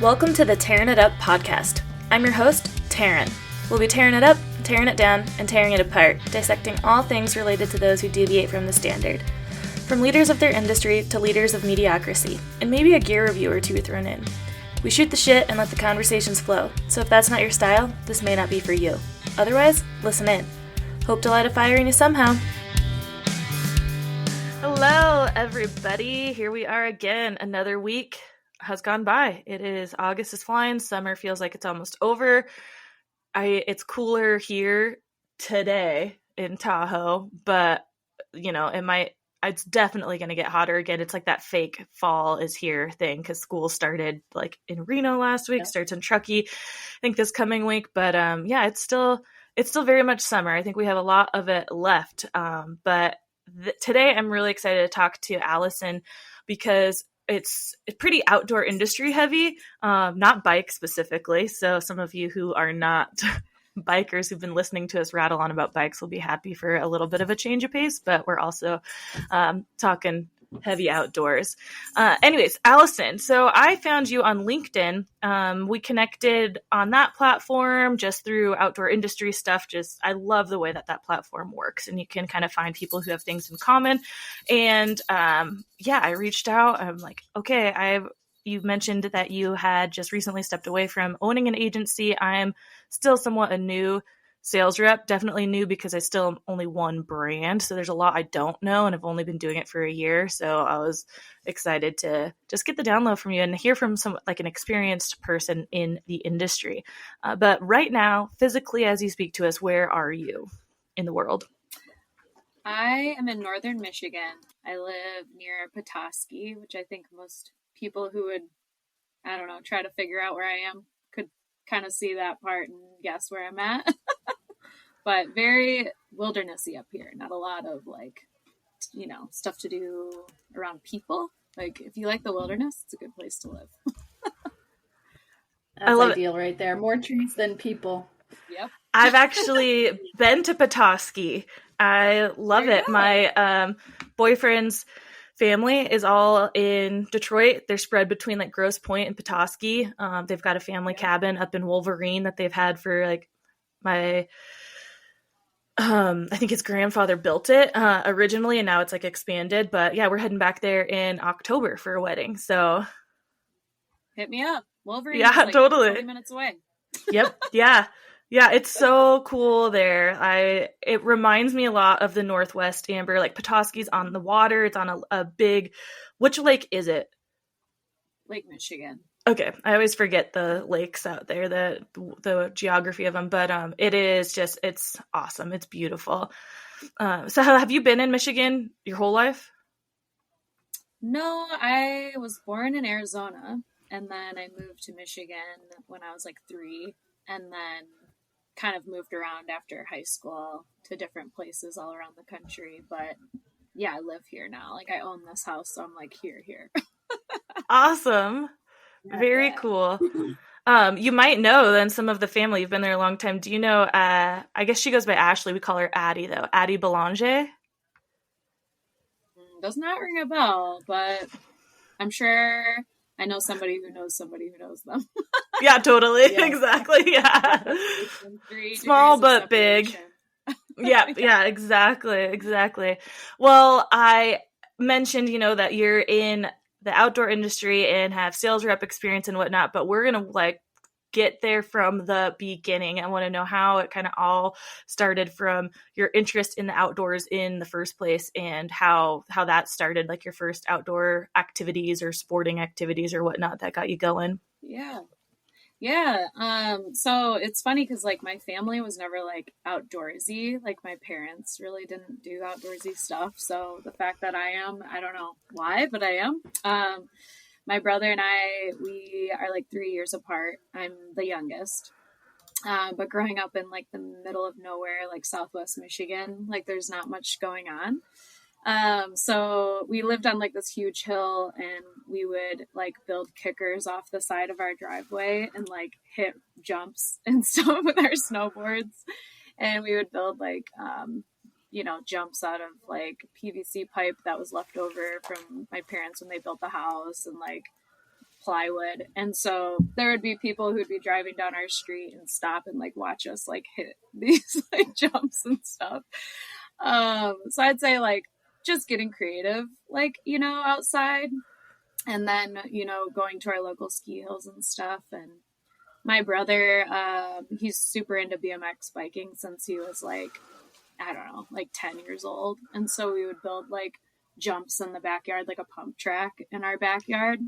Welcome to the Tarin It Up podcast. I'm your host, Tarin. We'll be tearing it up, tearing it down, and tearing it apart, dissecting all things related to those who deviate from the standard. From leaders of their industry to leaders of mediocrity, and maybe a gear review or two thrown in. We shoot the shit and let the conversations flow, so if that's not your style, this may not be for you. Otherwise, listen in. Hope to light a fire in you somehow. Hello, everybody. Here we are again. Another week has gone by. August is flying. Summer feels like it's almost over. It's cooler here today in Tahoe, but it's definitely going to get hotter again. It's like that fake fall is here thing because school started like in Reno last week, starts in Truckee, I think this coming week. But it's still very much summer. I think we have a lot of it left. But today I'm really excited to talk to Allison because it's pretty outdoor industry heavy, not bike specifically. So some of you who are not bikers who've been listening to us rattle on about bikes will be happy for a little bit of a change of pace, but we're also talking heavy outdoors. Anyways, Allison, so I found you on LinkedIn. We connected on that platform just through outdoor industry stuff. I love the way that platform works, and you can kind of find people who have things in common. And I reached out. I'm like, okay, you mentioned that you had just recently stepped away from owning an agency. I'm still somewhat a new sales rep, definitely new because I still am only one brand. So there's a lot I don't know, and I've only been doing it for a year. So I was excited to just get the download from you and hear from an experienced person in the industry. But right now, physically, as you speak to us, where are you in the world? I am in northern Michigan. I live near Petoskey, which I think most people who would, try to figure out where I am could kind of see that part and guess where I'm at. But very wildernessy up here. Not a lot of stuff to do around people. Like if you like the wilderness, it's a good place to live. That's ideal right there. More trees than people. Yep. I've actually been to Petoskey. I love it. My boyfriend's family is all in Detroit. They're spread between like Grosse Pointe and Petoskey. They've got a family cabin up in Wolverine that they've had for I think his grandfather built it originally, and now it's like expanded. But yeah, we're heading back there in October for a wedding. So hit me up. Wolverine. Yeah, is totally. 40 minutes away. Yep. Yeah. Yeah, it's so cool there. It reminds me a lot of the Northwest Amber. Like Petoskey's on the water. It's on a big, which lake is it? Lake Michigan. Okay, I always forget the lakes out there, the geography of them, but it's awesome. It's beautiful. So have you been in Michigan your whole life? No, I was born in Arizona, and then I moved to Michigan when I was like 3, and then kind of moved around after high school to different places all around the country. But yeah, I live here now. Like I own this house, so I'm like here. Awesome. Very cool. You might know then some of the family. You've been there a long time. Do you know, I guess she goes by Ashley. We call her Addie though. Addie Belanger? Does not ring a bell, but I'm sure I know somebody who knows them. Yeah, totally. Yeah. Exactly. Yeah. Small but big. Yeah, exactly. Well, I mentioned, that you're in the outdoor industry and have sales rep experience and whatnot, but we're going to get there from the beginning. I want to know how it kind of all started from your interest in the outdoors in the first place and how that started, like your first outdoor activities or sporting activities or whatnot that got you going. Yeah. So it's funny because my family was never outdoorsy. Like my parents really didn't do outdoorsy stuff. So the fact that I don't know why, but I am. My brother and I, we are 3 years apart. I'm the youngest. But growing up in the middle of nowhere, Southwest Michigan, there's not much going on. So we lived on this huge hill, and we would build kickers off the side of our driveway and hit jumps and stuff with our snowboards. And we would build jumps out of PVC pipe that was left over from my parents when they built the house, and plywood. And so there would be people who'd be driving down our street and stop and like watch us like hit these like jumps and stuff. So I'd say like just getting creative, like, you know, outside, and then, you know, going to our local ski hills and stuff. And my brother, he's super into BMX biking since he was like, I don't know, like 10 years old. And so we would build like jumps in the backyard, like a pump track in our backyard.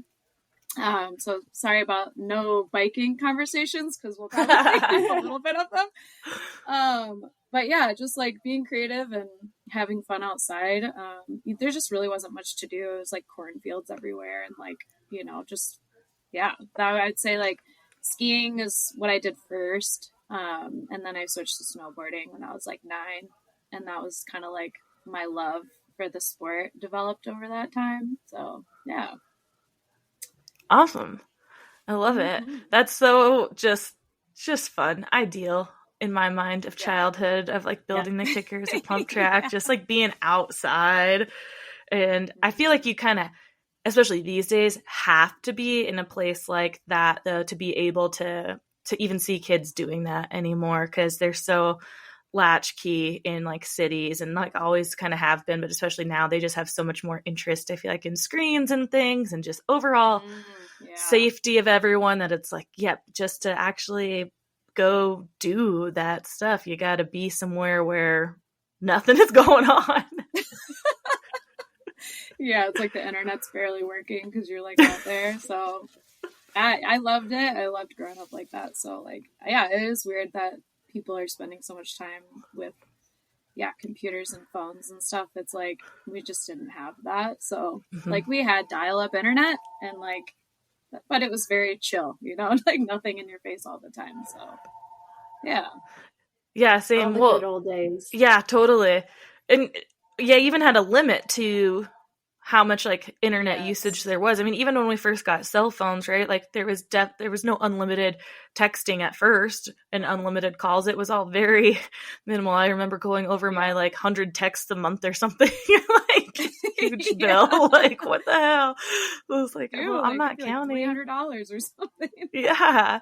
So sorry about no biking conversations, because we'll probably do a little bit of them. But yeah, just like being creative and having fun outside. There just really wasn't much to do. It was like cornfields everywhere, and like, you know, just, yeah, that I'd say like skiing is what I did first. And then I switched to snowboarding when I was like 9. And that was kind of like my love for the sport developed over that time. So yeah. Awesome. I love it. That's so just fun. Ideal in my mind of childhood, of like building the kickers, a pump track, just like being outside. And I feel like you kind of, especially these days, have to be in a place like that though, to be able to even see kids doing that anymore, because they're so latchkey in like cities, and like always kind of have been, but especially now they just have so much more interest, I feel like, in screens and things, and just overall safety of everyone, that it's like, yep, just to actually go do that stuff, you got to be somewhere where nothing is going on. Yeah, it's like the internet's barely working because you're like out there. So I loved it. I loved growing up like that. So like, yeah, it is weird that people are spending so much time with computers and phones and stuff. It's like we just didn't have that. So like we had dial-up internet, and like, but it was very chill, you know, like nothing in your face all the time. So yeah, same. All the Well, good old days. Yeah, totally. And yeah, even had a limit to how much like internet usage there was. I mean, even when we first got cell phones, right? Like there was no unlimited texting at first and unlimited calls. It was all very minimal. I remember going over my like 100 texts a month or something, like huge bill. Like what the hell? I was like, well, I'm not counting. Like $300 or something. Yeah.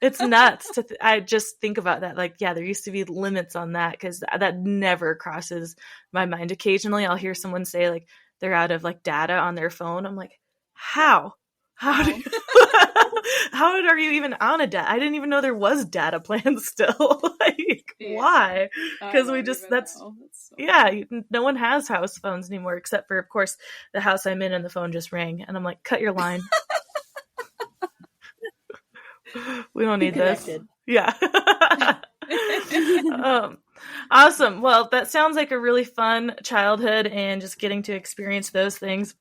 It's nuts to I just think about that. Like, yeah, there used to be limits on that, because that never crosses my mind. Occasionally I'll hear someone say like they're out of like data on their phone. I'm like, how do you, how are you even on a data? I didn't even know there was data plans still. Like, why? Because we just, no one has house phones anymore, except for, of course, the house I'm in, and the phone just rang. And I'm like, cut your line. We don't need this. Yeah. Awesome. Well, that sounds like a really fun childhood, and just getting to experience those things.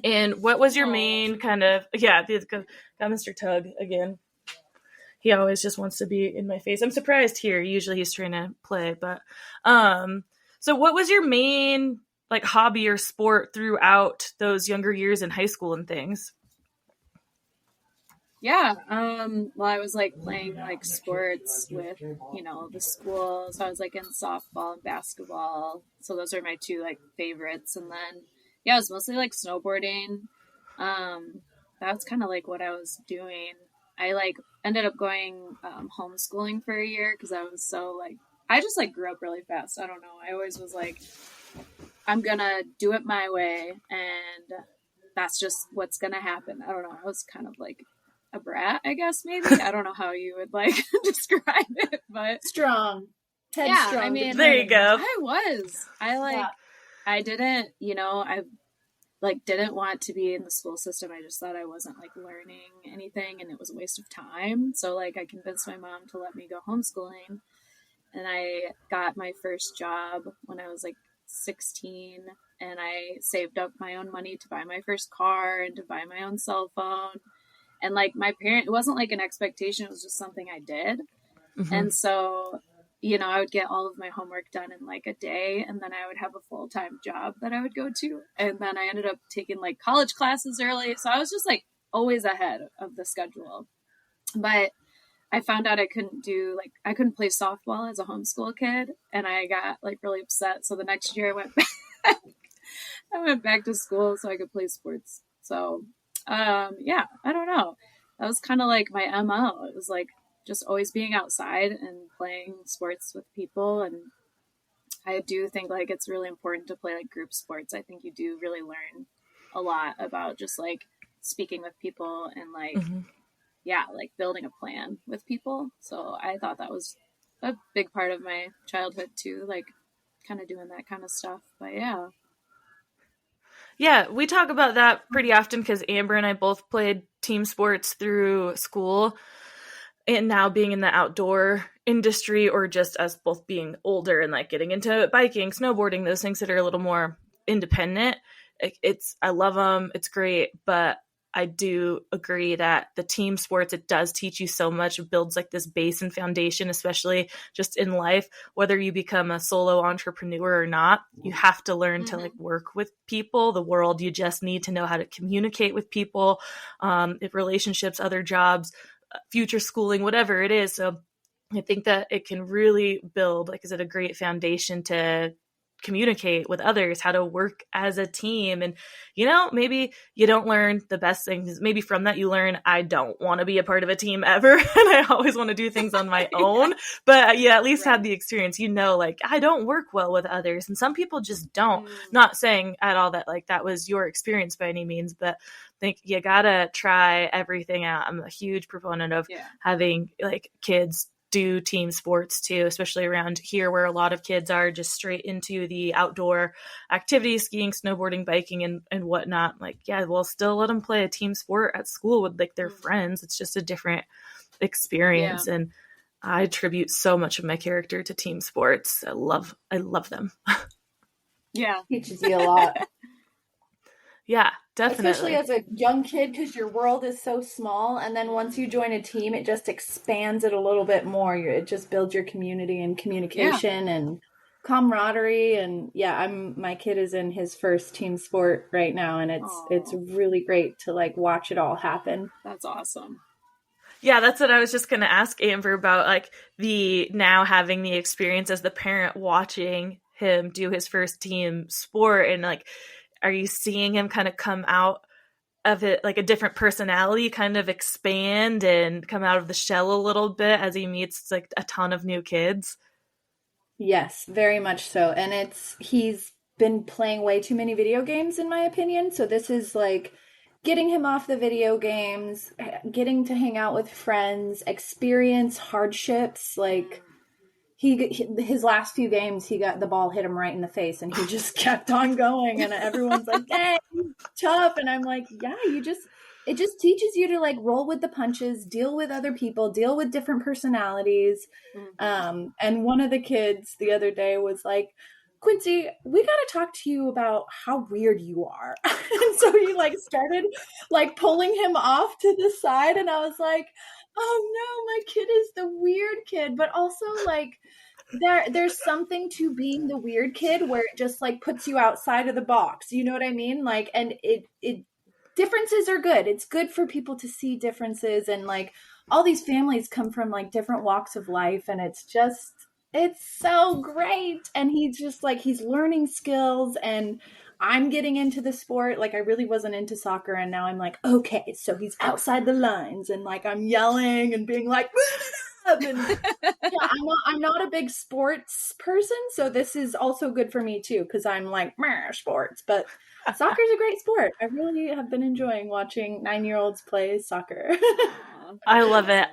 And what was your main kind of, got Mr. Tug again. He always just wants to be in my face. I'm surprised here. Usually he's trying to play, but, so what was your main like hobby or sport throughout those younger years in high school and things? Yeah. Well, I was like playing like sports with, you know, the school. So I was like in softball and basketball. So those are my two like favorites. And then, it was mostly like snowboarding. That's kind of like what I was doing. I like ended up going homeschooling for a year, because I was so like, I just like grew up really fast. I don't know. I always was like, I'm going to do it my way, and that's just what's going to happen. I don't know. I was kind of like a brat, I guess, maybe. I don't know how you would like describe it, but strong. Headstrong. I mean, there you go. I didn't, you know, I like didn't want to be in the school system. I just thought I wasn't like learning anything, and it was a waste of time. So like I convinced my mom to let me go homeschooling, and I got my first job when I was like 16, and I saved up my own money to buy my first car and to buy my own cell phone. And like it wasn't like an expectation. It was just something I did. And so, you know, I would get all of my homework done in like a day, and then I would have a full-time job that I would go to. And then I ended up taking like college classes early. So I was just like always ahead of the schedule. But I found out I couldn't play softball as a homeschool kid. And I got like really upset. So the next year I went back to school so I could play sports. So Yeah, I don't know. That was kind of like my MO. It was like just always being outside and playing sports with people. And I do think like it's really important to play like group sports. I think you do really learn a lot about just like speaking with people and like, yeah, like building a plan with people. So I thought that was a big part of my childhood too, like kind of doing that kind of stuff. But yeah. Yeah, we talk about that pretty often because Amber and I both played team sports through school, and now being in the outdoor industry, or just us both being older and like getting into biking, snowboarding, those things that are a little more independent. I love them. It's great, but I do agree that the team sports, it does teach you so much. It builds like this base and foundation, especially just in life, whether you become a solo entrepreneur or not. You have to learn to like work with people, the world. You just need to know how to communicate with people, if relationships, other jobs, future schooling, whatever it is. So I think that it can really build, like, is it a great foundation to communicate with others, how to work as a team. And, maybe you don't learn the best things. Maybe from that you learn, I don't want to be a part of a team ever. And I always want to do things on my own. But at least had the experience, like, I don't work well with others. And some people just don't. Not saying at all that like that was your experience by any means, but I think you gotta try everything out. I'm a huge proponent of having like kids do team sports too, especially around here where a lot of kids are just straight into the outdoor activities, skiing, snowboarding, biking, and whatnot. Like, we'll still let them play a team sport at school with like their friends. It's just a different experience. And I attribute so much of my character to team sports. I love them. Yeah. Teaches you a lot. Yeah, definitely. Especially as a young kid, because your world is so small. And then once you join a team, it just expands it a little bit more. It just builds your community and communication and camaraderie. And my kid is in his first team sport right now. And it's really great to like watch it all happen. That's awesome. Yeah, that's what I was just going to ask Amber about, like the now having the experience as the parent watching him do his first team sport, and like, are you seeing him kind of come out of it like a different personality, kind of expand and come out of the shell a little bit as he meets like a ton of new kids? Yes, very much so. And he's been playing way too many video games, in my opinion. So this is like getting him off the video games, getting to hang out with friends, experience hardships. Like his last few games, he got the ball hit him right in the face, and he just kept on going. And everyone's like, "Dang, tough!" And I'm like, "Yeah, it just teaches you to like roll with the punches, deal with other people, deal with different personalities." And one of the kids the other day was like, "Quincy, we got to talk to you about how weird you are." And so he like started like pulling him off to the side, and I was like, "Oh no, my kid is the weird kid." But also like there's something to being the weird kid where it just like puts you outside of the box. You know what I mean? Like, and it differences are good. It's good for people to see differences, and like all these families come from like different walks of life, and it's so great. And he's just like, he's learning skills, and I'm getting into the sport. Like, I really wasn't into soccer, and now I'm like, okay, so he's outside the lines, and like I'm yelling and being like, and I'm not a big sports person, so this is also good for me too, because I'm like sports. But soccer's a great sport. I really have been enjoying watching 9-year-olds play soccer. I love it.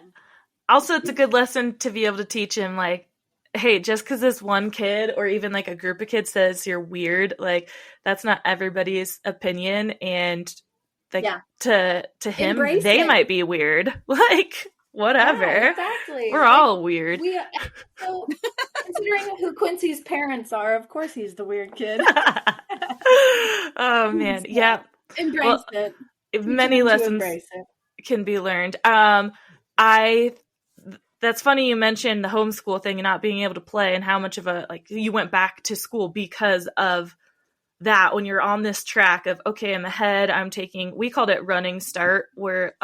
Also, it's a good lesson to be able to teach him, like, hey, just because this one kid or even like a group of kids says you're weird, like that's not everybody's opinion. And like to him, Embrace they it. might be weird. Like, whatever. Yeah, exactly. We're all weird. So, considering who Quincy's parents are, of course he's the weird kid. Oh man, yeah. Embrace it. Many lessons can be learned. That's funny you mentioned the homeschool thing and not being able to play, and how much of a, like, you went back to school because of that. When you're on this track of, okay, I'm ahead, I'm taking, we called it running start, where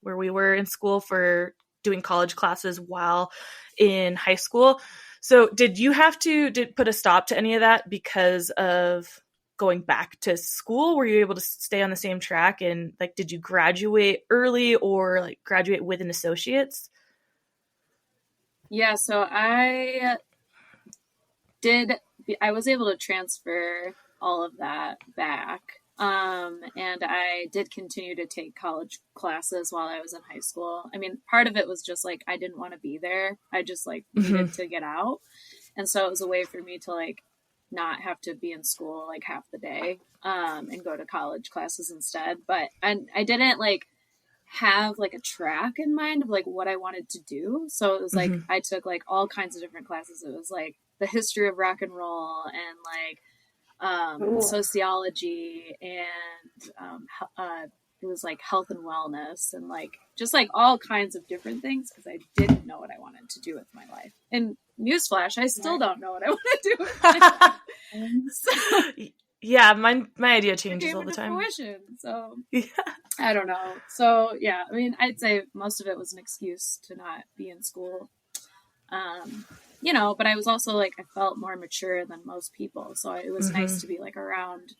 we were in school for doing college classes while in high school. So did you have to put a stop to any of that because of going back to school? Were you able to stay on the same track? And like, did you graduate early or like graduate with an associate's? Yeah, so I was able to transfer all of that back. And I did continue to take college classes while I was in high school. I mean, part of it was just like I didn't want to be there. I just like needed to get out. And so it was a way for me to like not have to be in school like half the day, and go to college classes instead. But I didn't like have like a track in mind of like what I wanted to do. So it was like I took like all kinds of different classes. It was like the history of rock and roll and like sociology and it was like health and wellness and like just like all kinds of different things because I didn't know what I wanted to do with my life. And newsflash, I still don't know what I want to do with my life. So, yeah, my idea changes all the time. Fruition, so yeah. I don't know. So yeah, I mean, I'd say most of it was an excuse to not be in school. You know, but I was also like, I felt more mature than most people. So it was nice to be like around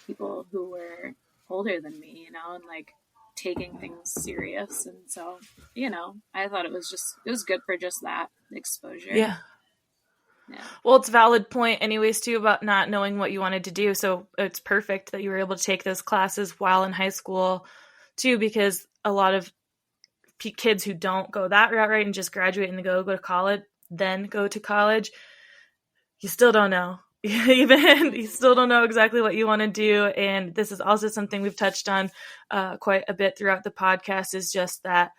people who were older than me, you know, and like taking things serious. And so, you know, I thought it was good for just that exposure. Yeah. Well, it's a valid point anyways too about not knowing what you wanted to do. So it's perfect that you were able to take those classes while in high school too, because a lot of kids who don't go that route, right, and just graduate and go to college, then go to college, you still don't know. Even you still don't know exactly what you want to do. And this is also something we've touched on quite a bit throughout the podcast, is just that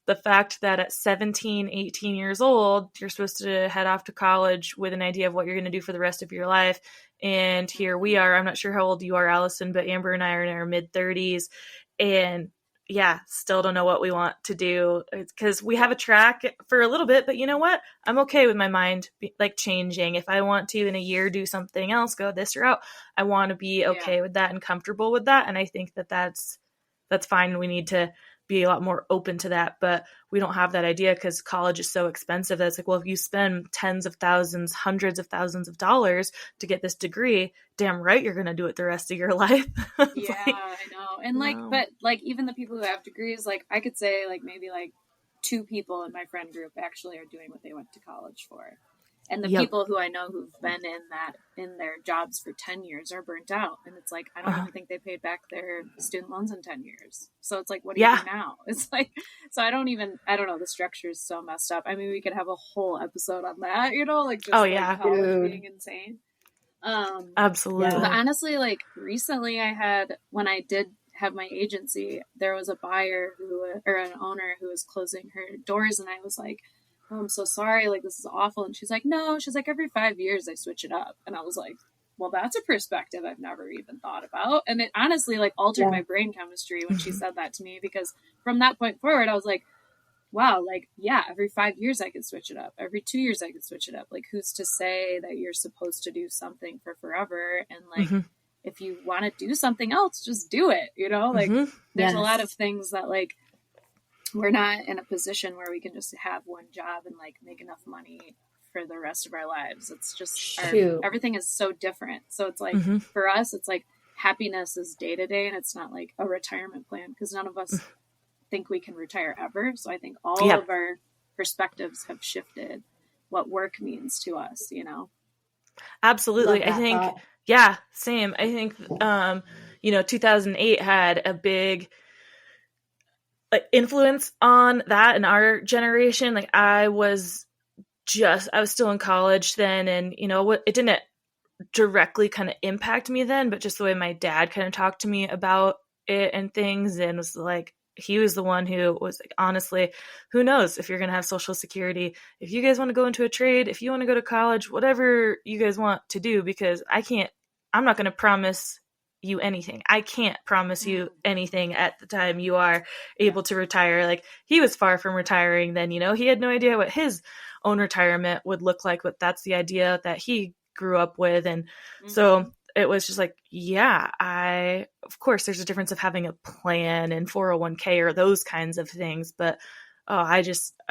the fact that at 17, 18 years old, you're supposed to head off to college with an idea of what you're going to do for the rest of your life. And here we are. I'm not sure how old you are, Allison, but Amber and I are in our mid-30s. And yeah, still don't know what we want to do, because we have a track for a little bit, but you know what? I'm okay with my mind like changing. If I want to in a year do something else, go this route, I want to be okay with that and comfortable with that. And I think that that's fine. We need to be a lot more open to that, but we don't have that idea because college is so expensive. That's like, well, if you spend tens of thousands, hundreds of thousands of dollars to get this degree, damn right you're going to do it the rest of your life. Yeah, like, I know. And like, but like even the people who have degrees, like I could say like maybe like 2 people in my friend group actually are doing what they went to college for. And the people who I know who've been in their jobs for 10 years are burnt out. And it's like, I don't even think they paid back their student loans in 10 years. So it's like, what do you do now? It's like, so I don't know. The structure is so messed up. I mean, we could have a whole episode on that, you know, like just college being insane. Absolutely. But honestly, like recently when I did have my agency, there was a buyer or an owner who was closing her doors. And I was like, oh, I'm so sorry, like this is awful. And she's like, no, she's like, every 5 years I switch it up. And I was like, well, that's a perspective I've never even thought about. And it honestly like altered my brain chemistry when she said that to me, because from that point forward, I was like, wow, like, yeah, every 5 years I could switch it up. Every 2 years I could switch it up. Like, who's to say that you're supposed to do something for forever? And like, if you want to do something else, just do it, you know, like there's a lot of things that like, we're not in a position where we can just have one job and like make enough money for the rest of our lives. It's just everything is so different. So it's like for us, it's like happiness is day to day, and it's not like a retirement plan, because none of us think we can retire ever. So I think all of our perspectives have shifted what work means to us, you know? Absolutely. I think, same. I think, 2008 had a big influence on that in our generation. Like I was still in college then, and it didn't directly kind of impact me then, but just the way my dad kind of talked to me about it and things, and was like, he was the one who was like, honestly, who knows if you're going to have Social Security, if you guys want to go into a trade, if you want to go to college, whatever you guys want to do, because I'm not going to promise you anything. I can't promise you anything at the time you are able to retire. Like he was far from retiring then, he had no idea what his own retirement would look like, but that's the idea that he grew up with. And so it was just like, of course there's a difference of having a plan and 401k or those kinds of things. But I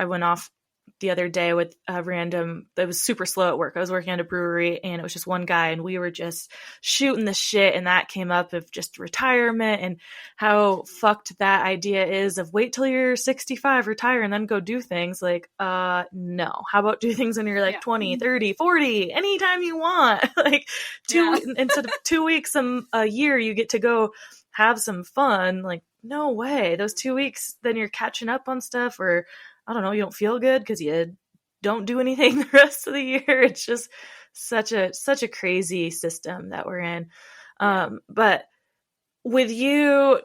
went off the other day with a random, it was super slow at work. I was working at a brewery and it was just one guy and we were just shooting the shit. And that came up of just retirement and how fucked that idea is of wait till you're 65, retire and then go do things. Like, no, how about do things when you're like 20, 30, 40, anytime you want, like instead of 2 weeks a year, you get to go have some fun. Like, no way. Those 2 weeks, then you're catching up on stuff or I don't know, you don't feel good because you don't do anything the rest of the year. It's just such a crazy system that we're in. But with you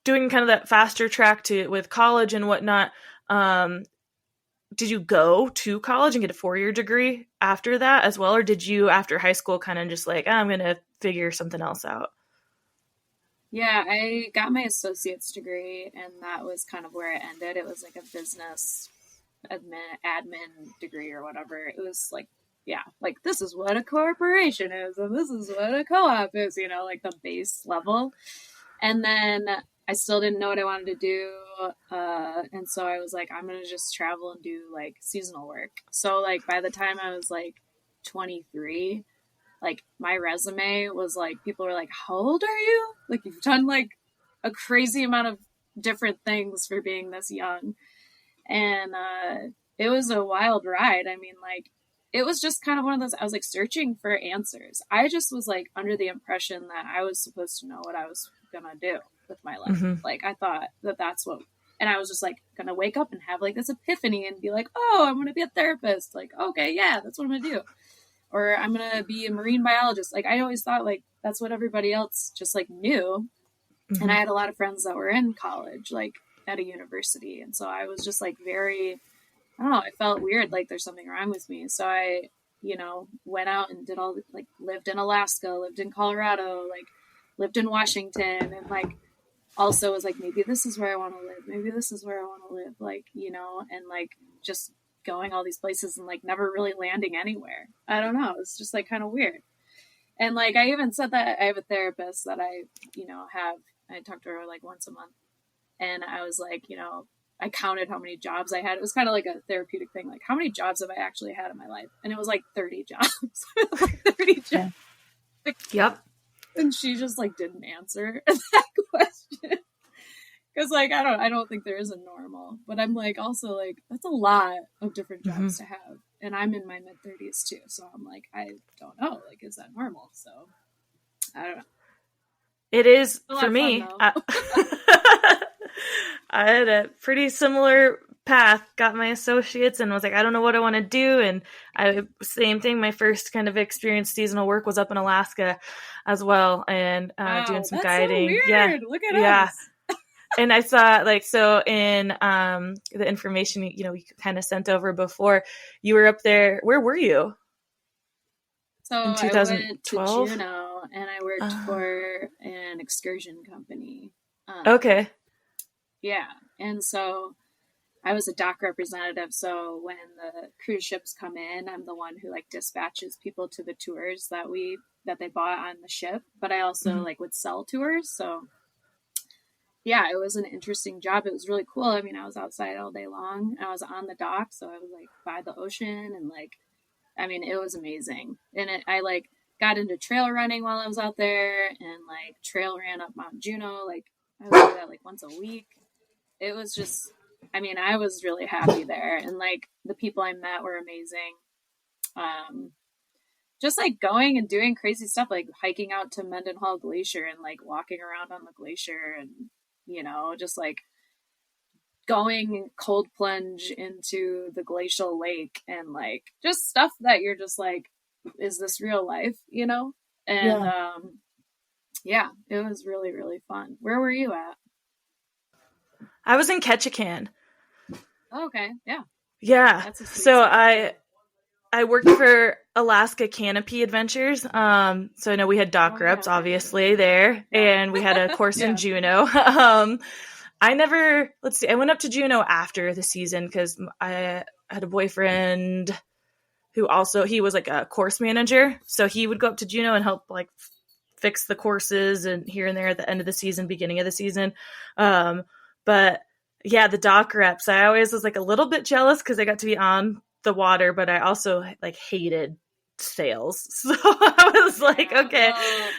doing kind of that faster track with college and whatnot, did you go to college and get a 4-year degree after that as well? Or did you, after high school, kind of just like, I'm going to figure something else out? Yeah, I got my associate's degree, and that was kind of where it ended. It was like a business admin degree or whatever. It was like, like this is what a corporation is, and this is what a co-op is, like the base level. And then I still didn't know what I wanted to do, and so I was like, I'm gonna just travel and do like seasonal work. So like by the time I was like 23. Like my resume was like, people were like, how old are you? Like you've done like a crazy amount of different things for being this young. And it was a wild ride. I mean, like it was just kind of one of those, I was like searching for answers. I just was like under the impression that I was supposed to know what I was going to do with my life. Mm-hmm. Like I thought that's what, and I was just like going to wake up and have like this epiphany and be like, oh, I'm going to be a therapist. Like, okay, yeah, that's what I'm going to do. Or I'm going to be a marine biologist. Like, I always thought, like, that's what everybody else just, like, knew. Mm-hmm. And I had a lot of friends that were in college, like, at a university. And so I was just, like, very, I don't know, it felt weird, like, there's something wrong with me. So I, went out and did all, like, lived in Alaska, lived in Colorado, like, lived in Washington. And, like, also was like, maybe this is where I want to live. Maybe this is where I want to live. Like, and, like, just going all these places and like never really landing anywhere. I don't know. It's just like kind of weird. And like, I even said that I have a therapist that I talk to her like once a month. And I was like, I counted how many jobs I had. It was kind of like a therapeutic thing. Like how many jobs have I actually had in my life? And it was like 30 jobs. Like 30 jobs. Yep. And she just like didn't answer that question. Because like I don't think there is a normal, but I'm like also like that's a lot of different jobs to have, and I'm in my mid-30s too, so I'm like I don't know, like is that normal? So I don't know. It is for me. I had a pretty similar path. Got my associates and was like I don't know what I want to do, and same thing. My first kind of experience seasonal work was up in Alaska as well, and doing some guiding. So weird. Yeah, look at us. And I saw like, so in the information, we kind of sent over before, you were up there. Where were you? So in 2012? I went to Juneau and I worked for an excursion company. Okay. Yeah. And so I was a dock representative. So when the cruise ships come in, I'm the one who like dispatches people to the tours that they bought on the ship. But I also like would sell tours. So yeah, it was an interesting job. It was really cool. I mean, I was outside all day long. I was on the dock, so I was like by the ocean, and like, I mean, it was amazing. And I like got into trail running while I was out there, and like trail ran up Mount Juneau. Like I would do that like once a week. It was just, I mean, I was really happy there, and like the people I met were amazing. Just like going and doing crazy stuff, like hiking out to Mendenhall Glacier and like walking around on the glacier and just like going cold plunge into the glacial lake and like just stuff that you're just like, is this real life? And it was really, really fun. Where were you at? I was in Ketchikan. Oh, okay. Yeah. Yeah. So I worked for Alaska Canopy Adventures. So I know we had dock reps, obviously, there, and we had a course in Juneau. I went up to Juneau after the season because I had a boyfriend who he was like a course manager. So he would go up to Juneau and help like fix the courses and here and there at the end of the season, beginning of the season. But yeah, the dock reps. I always was like a little bit jealous because I got to be on the water, but I also like hated sails. So I was like, okay.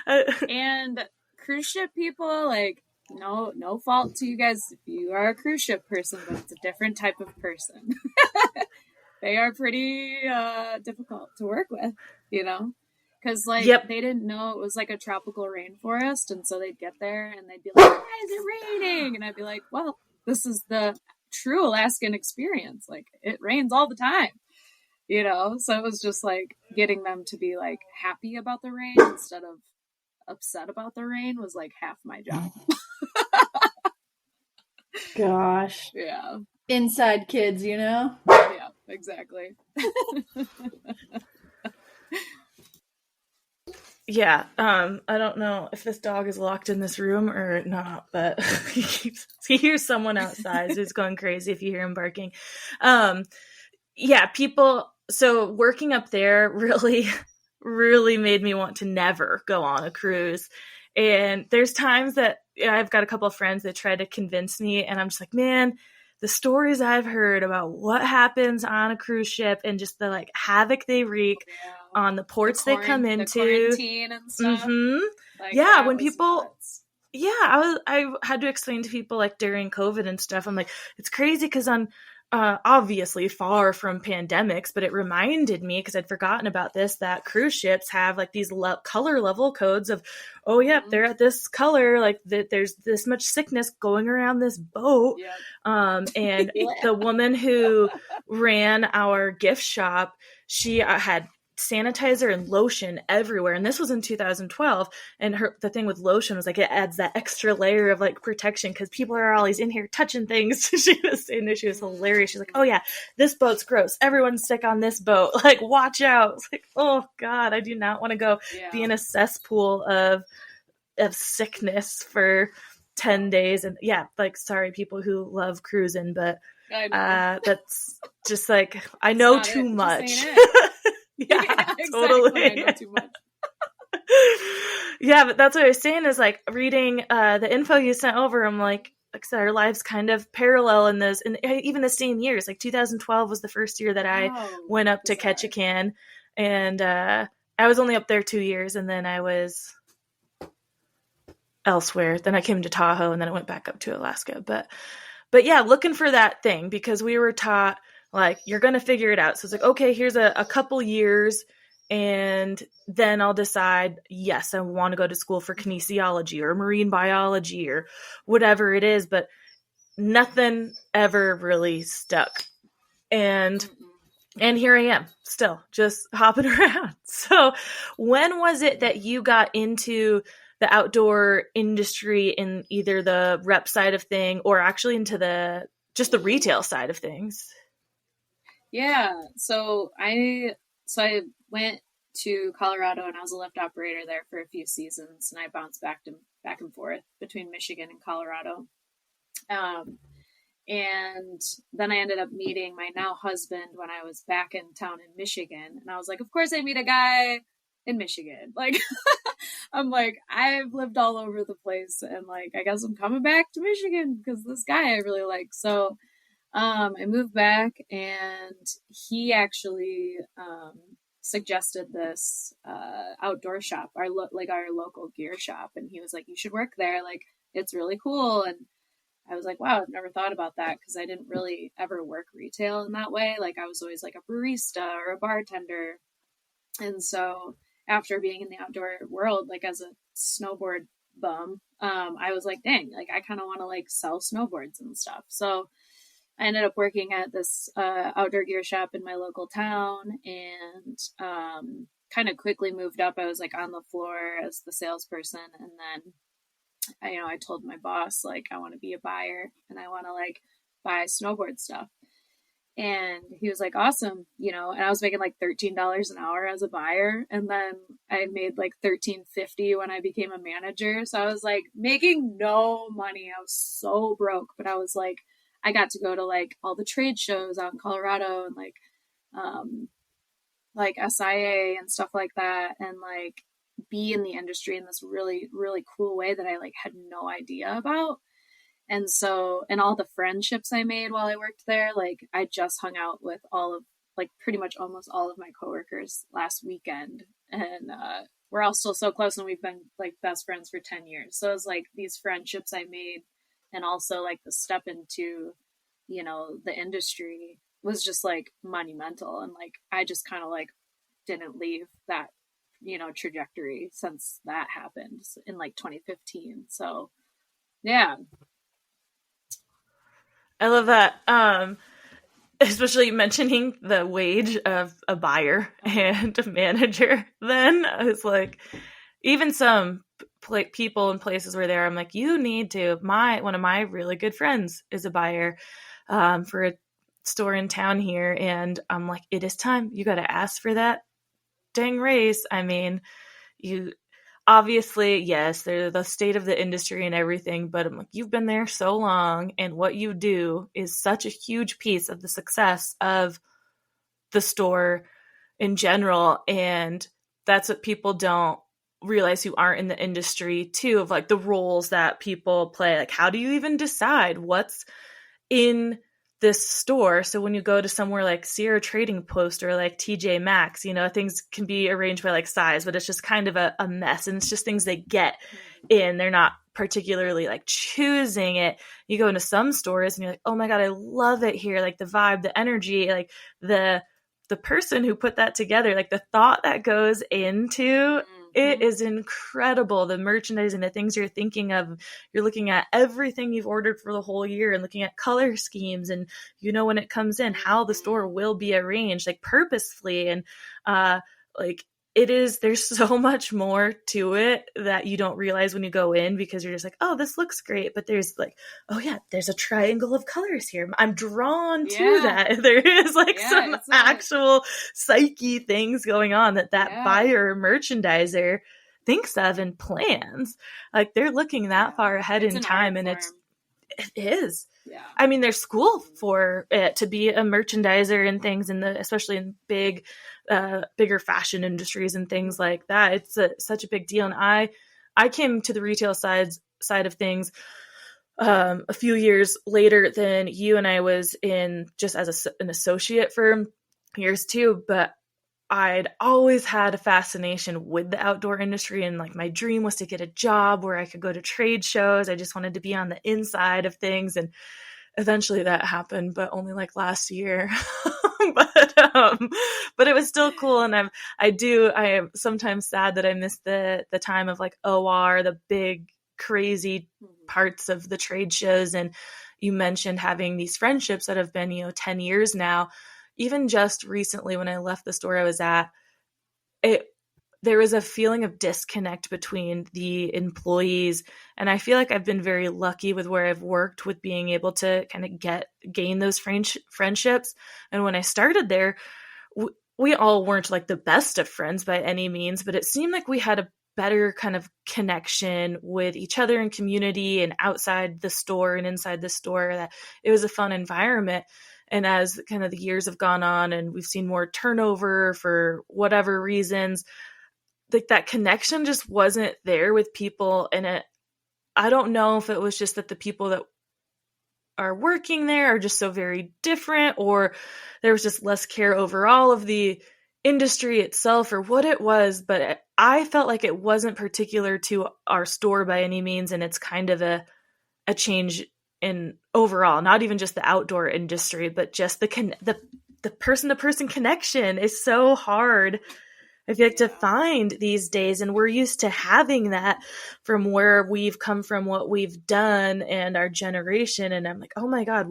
Well, and cruise ship people, like, no fault to you guys if you are a cruise ship person, but it's a different type of person. They are pretty difficult to work with, you know? Because, like, Yep. they didn't know it was like a tropical rainforest, and so they'd get there and they'd be like, why is it raining? And I'd be like, well, this is the true Alaskan experience. Like, it rains all the time, you know? So it was just like getting them to be like happy about the rain instead of upset about the rain was like half my job. Gosh. Yeah. Inside kids, you know? Yeah, exactly. Yeah. I don't know if this dog is locked in this room or not, but he hears someone outside who's going crazy if you hear him barking. Yeah, people. So working up there really, really made me want to never go on a cruise. And there's times that I've got a couple of friends that try to convince me, and I'm just like, man, the stories I've heard about what happens on a cruise ship and just the like havoc they wreak on the ports they come into, the quarantine and stuff. Like, yeah, when people nuts. Yeah, I had to explain to people like during COVID and stuff. I'm like, it's crazy because on obviously far from pandemics, but it reminded me because I'd forgotten about this that cruise ships have like these color level codes of, oh yeah, they're at this color, like there's this much sickness going around this boat. And the woman who ran our gift shop, she had sanitizer and lotion everywhere, and this was in 2012, and the thing with lotion was like it adds that extra layer of like protection because people are always in here touching things. She was saying that she was hilarious. She's like, oh yeah, this boat's gross, everyone's sick on this boat, like watch out. It's like, oh god, I do not want to go be in a cesspool of sickness for 10 days. And yeah, like sorry people who love cruising, but that's just like I know too much. Yeah, exactly. Totally. I know too much. Yeah, but that's what I was saying is like reading the info you sent over. I'm like I said, our lives kind of parallel in those, and even the same years. Like 2012 was the first year that I went up to Ketchikan, and I was only up there 2 years, and then I was elsewhere. Then I came to Tahoe, and then I went back up to Alaska. But yeah, looking for that thing because we were taught like you're gonna figure it out. So it's like, okay, here's a couple years, and then I'll decide, yes, I want to go to school for kinesiology or marine biology or whatever it is, but nothing ever really stuck. And here I am still just hopping around. So when was it that you got into the outdoor industry in either the rep side of thing or actually into the retail side of things? Yeah. So I went to Colorado and I was a lift operator there for a few seasons, and I bounced back and forth between Michigan and Colorado. And then I ended up meeting my now husband when I was back in town in Michigan. And I was like, of course I meet a guy in Michigan. Like, I'm like, I've lived all over the place, and like, I guess I'm coming back to Michigan because this guy I really like. So I moved back, and he actually suggested this outdoor shop, our local gear shop, and he was like, "You should work there. Like, it's really cool." And I was like, "Wow, I've never thought about that because I didn't really ever work retail in that way. Like, I was always like a barista or a bartender." And so, after being in the outdoor world, like as a snowboard bum, I was like, "Dang, like I kind of want to like sell snowboards and stuff." So I ended up working at this outdoor gear shop in my local town, and kind of quickly moved up. I was like on the floor as the salesperson, and then I told my boss like I want to be a buyer and I want to like buy snowboard stuff. And he was like, awesome, and I was making like $13 an hour as a buyer, and then I made like $13.50 when I became a manager. So I was like making no money. I was so broke, but I was like, I got to go to like all the trade shows out in Colorado and like SIA and stuff like that, and like be in the industry in this really, really cool way that I like had no idea about. And so, and all the friendships I made while I worked there, like I just hung out with all of, like pretty much almost all of my coworkers last weekend. And we're all still so close, and we've been like best friends for 10 years. So it's like these friendships I made, and also like the step into, you know, the industry was just like monumental. And like, I just kind of like didn't leave that, you know, trajectory since that happened in like 2015. So yeah. I love that. Especially mentioning the wage of a buyer and a manager. Then it's like, even some people in places where I'm like, you need to. One of my really good friends is a buyer for a store in town here, and I'm like, it is time. You got to ask for that dang raise. I mean, you obviously, yes, they're the state of the industry and everything, but I'm like, you've been there so long, and what you do is such a huge piece of the success of the store in general. And that's what people don't realize who aren't in the industry too, of like the roles that people play. Like, how do you even decide what's in this store? So when you go to somewhere like Sierra Trading Post or like TJ Maxx, you know, things can be arranged by like size, but it's just kind of a mess, and it's just things they get in. They're not particularly like choosing it. You go into some stores and you're like, oh my God, I love it here. Like the vibe, the energy, like the person who put that together, like the thought that goes into it is incredible. The merchandising, the things you're thinking of, you're looking at everything you've ordered for the whole year and looking at color schemes, and you know when it comes in, how the store will be arranged, like purposefully. And like there's so much more to it that you don't realize when you go in, because you're just like, oh, this looks great. But there's like, oh yeah, there's a triangle of colors here. I'm drawn to that. There is like some actual psyche things going on that buyer merchandiser thinks of and plans. Like they're looking that far ahead in time, and it is. Yeah. I mean, there's school for it to be a merchandiser and things, especially in bigger fashion industries and things like that. It's such a big deal. And I came to the retail side of things a few years later than you, and I was in just as an associate for years too. But I'd always had a fascination with the outdoor industry, and like my dream was to get a job where I could go to trade shows. I just wanted to be on the inside of things, and eventually that happened, but only like last year. but it was still cool. And I am sometimes sad that I missed the time of like OR, the big crazy parts of the trade shows. And you mentioned having these friendships that have been, 10 years now. Even just recently when I left the store I was at, there was a feeling of disconnect between the employees. And I feel like I've been very lucky with where I've worked with being able to kind of gain those friendships. And when I started there, we all weren't like the best of friends by any means, but it seemed like we had a better kind of connection with each other in community and outside the store and inside the store, that it was a fun environment. And as kind of the years have gone on and we've seen more turnover for whatever reasons, like that connection just wasn't there with people. And I don't know if it was just that the people that are working there are just so very different, or there was just less care overall of the industry itself, or what it was. But I felt like it wasn't particular to our store by any means. And it's kind of a change in overall, not even just the outdoor industry, but just the person-to-person connection is so hard, I feel like, to find these days. And we're used to having that from where we've come from, what we've done, and our generation. And I'm like, oh my God,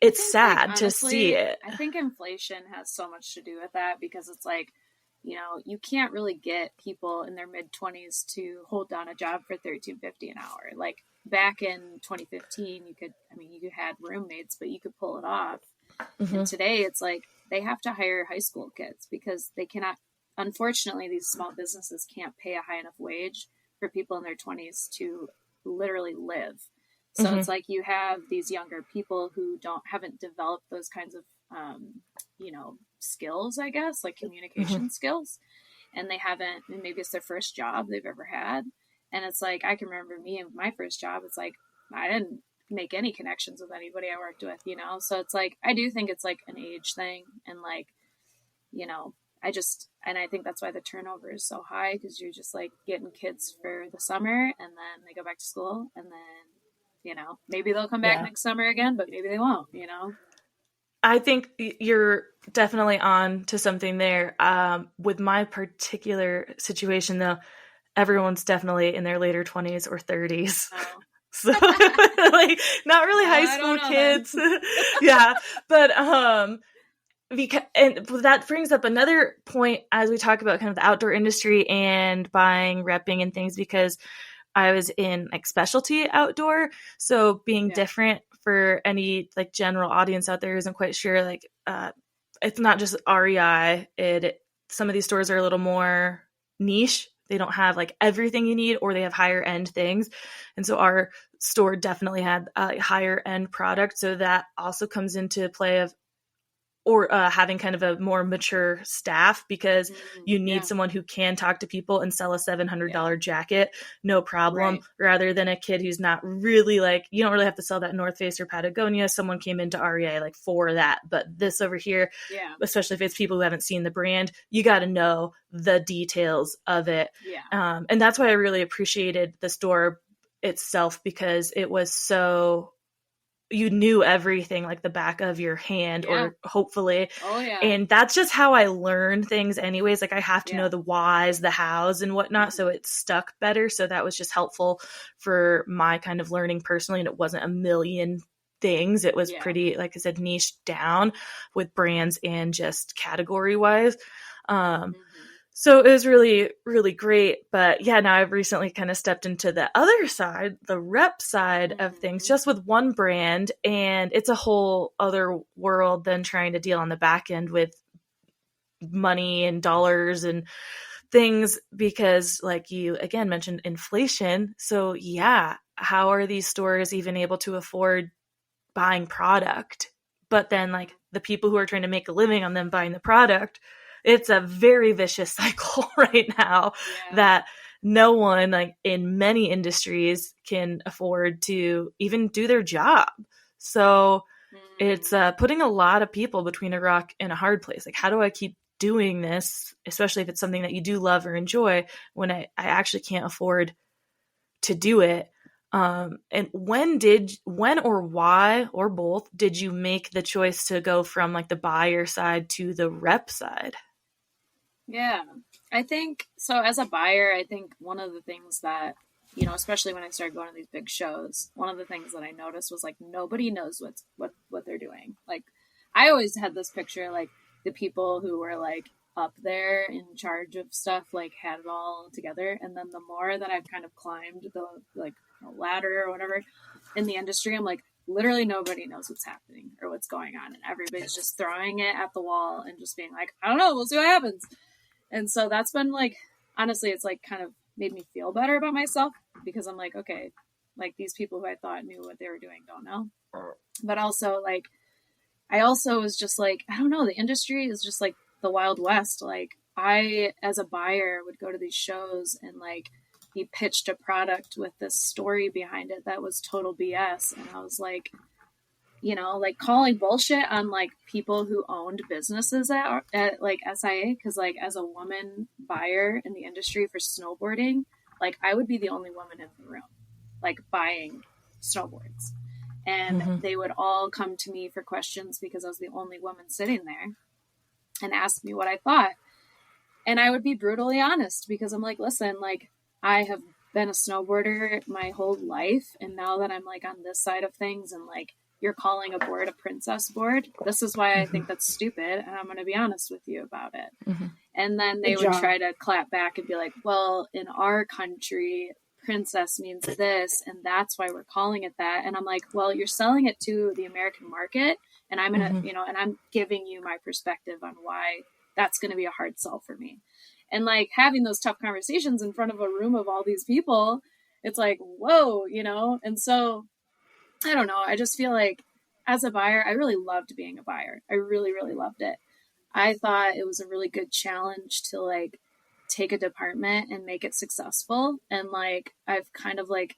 it's sad, like, honestly, to see it. I think inflation has so much to do with that, because it's like, you can't really get people in their mid-20s to hold down a job for $13.50 an hour. Like back in 2015, you had roommates, but you could pull it off. Mm-hmm. And today it's like they have to hire high school kids because they cannot, unfortunately, these small businesses can't pay a high enough wage for people in their 20s to literally live. So mm-hmm. It's like you have these younger people who haven't developed those kinds of, skills, I guess, like communication mm-hmm. skills. And maybe it's their first job they've ever had. And it's like, I can remember me and my first job, it's like, I didn't make any connections with anybody I worked with, So it's like, I do think it's like an age thing. And like, and I think that's why the turnover is so high, because you're just like getting kids for the summer and then they go back to school and then, maybe they'll come back next summer again, but maybe they won't. I think you're definitely on to something there. With my particular situation, though, everyone's definitely in their later 20s or 30s. Oh. So like not really high school kids. Yeah. But and that brings up another point as we talk about kind of the outdoor industry and buying, repping and things, because I was in like specialty outdoor. So being different for any like general audience out there who isn't quite sure, like it's not just REI. Some of these stores are a little more niche. They don't have like everything you need, or they have higher end things. And so our store definitely had a higher end product. So that also comes into play of having kind of a more mature staff, because you need someone who can talk to people and sell a $700 jacket, no problem, rather than a kid who's not really like, you don't really have to sell that North Face or Patagonia. Someone came into REA like for that. But this over here, especially if it's people who haven't seen the brand, you got to know the details of it. And that's why I really appreciated the store itself, because it was so, you knew everything like the back of your hand, or hopefully. And that's just how I learn things anyways. Like I have to know the whys, the hows and whatnot. So it stuck better. So that was just helpful for my kind of learning personally. And it wasn't a million things. It was pretty, like I said, niche down with brands and just category wise. So it was really, really great. But yeah, now I've recently kind of stepped into the other side, the rep side of things, just with one brand. And it's a whole other world than trying to deal on the back end with money and dollars and things, because like you again mentioned inflation. So yeah, how are these stores even able to afford buying product? But then like the people who are trying to make a living on them buying the product, it's a very vicious cycle right now that no one, like in many industries, can afford to even do their job. So it's putting a lot of people between a rock and a hard place. Like, how do I keep doing this, especially if it's something that you do love or enjoy, when I actually can't afford to do it? And when or why or both did you make the choice to go from like the buyer side to the rep side? Yeah, I think so. As a buyer, I think one of the things that, especially when I started going to these big shows, one of the things that I noticed was like nobody knows what they're doing. Like I always had this picture, like the people who were like up there in charge of stuff, like had it all together. And then the more that I've kind of climbed the like ladder or whatever in the industry, I'm like, literally nobody knows what's happening or what's going on. And everybody's just throwing it at the wall and just being like, I don't know, we'll see what happens. And so that's been like, honestly, it's like kind of made me feel better about myself, because I'm like, okay, like these people who I thought knew what they were doing don't know. But also like, I also was just like, I don't know, the industry is just like the Wild West. Like I, as a buyer, would go to these shows and like he pitched a product with this story behind it that was total BS. And I was like, like calling bullshit on like people who owned businesses at like SIA. Cause like as a woman buyer in the industry for snowboarding, like I would be the only woman in the room, like buying snowboards. And they would all come to me for questions because I was the only woman sitting there, and ask me what I thought. And I would be brutally honest, because I'm like, listen, like I have been a snowboarder my whole life. And now that I'm like on this side of things and like, you're calling a board a princess board, this is why I think that's stupid. And I'm going to be honest with you about it. And then they would try to clap back and be like, well, in our country, princess means this, and that's why we're calling it that. And I'm like, well, you're selling it to the American market, and I'm going to, and I'm giving you my perspective on why that's going to be a hard sell for me. And like having those tough conversations in front of a room of all these people, it's like, whoa, And so I don't know. I just feel like as a buyer, I really loved being a buyer. I really, really loved it. I thought it was a really good challenge to like take a department and make it successful. And like, I've kind of like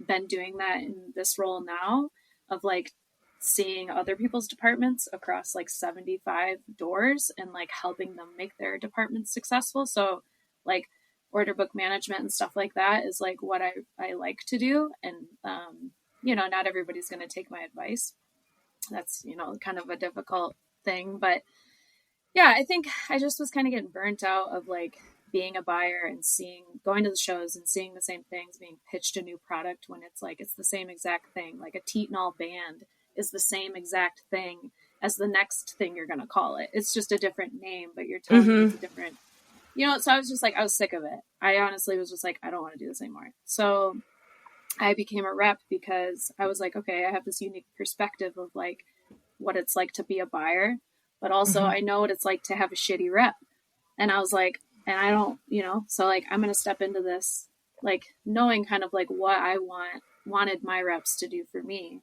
been doing that in this role now of like seeing other people's departments across like 75 doors and like helping them make their departments successful. So like order book management and stuff like that is like what I like to do. And, you know, not everybody's going to take my advice. That's, you know, kind of a difficult thing. But yeah, I think I just was kind of getting burnt out of like being a buyer and going to the shows and seeing the same things, being pitched a new product when it's like, it's the same exact thing. Like a Tetanol band is the same exact thing as the next thing you're going to call it. It's just a different name, but you're telling me it's a different, you know, so I was just like, I was sick of it. I honestly was just like, I don't want to do this anymore. So I became a rep because I was like, okay, I have this unique perspective of like what it's like to be a buyer, but also I know what it's like to have a shitty rep. And I was like, and I don't, you know, so like, I'm going to step into this, like knowing kind of like what I wanted my reps to do for me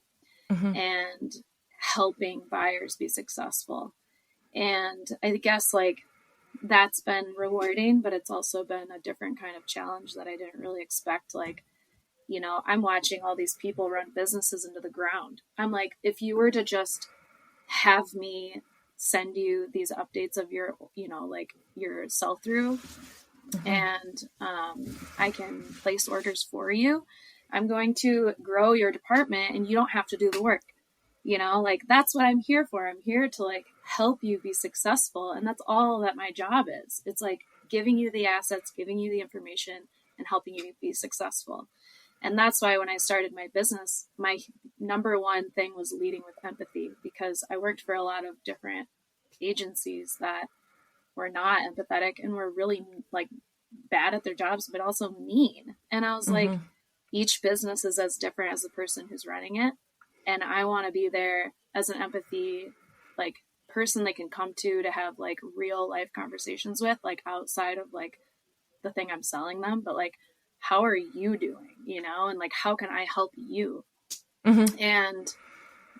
and helping buyers be successful. And I guess like that's been rewarding, but it's also been a different kind of challenge that I didn't really expect. Like, you know, I'm watching all these people run businesses into the ground. I'm like, if you were to just have me send you these updates of your, you know, like your sell through and I can place orders for you, I'm going to grow your department and you don't have to do the work. You know, like that's what I'm here for. I'm here to like help you be successful. And that's all that my job is. It's like giving you the assets, giving you the information and helping you be successful. And that's why when I started my business, my number one thing was leading with empathy, because I worked for a lot of different agencies that were not empathetic and were really like bad at their jobs, but also mean. And I was like, each business is as different as the person who's running it. And I want to be there as an empathy, like person they can come to have like real life conversations with, like outside of like the thing I'm selling them, but like, how are you doing, you know? And like, how can I help you? And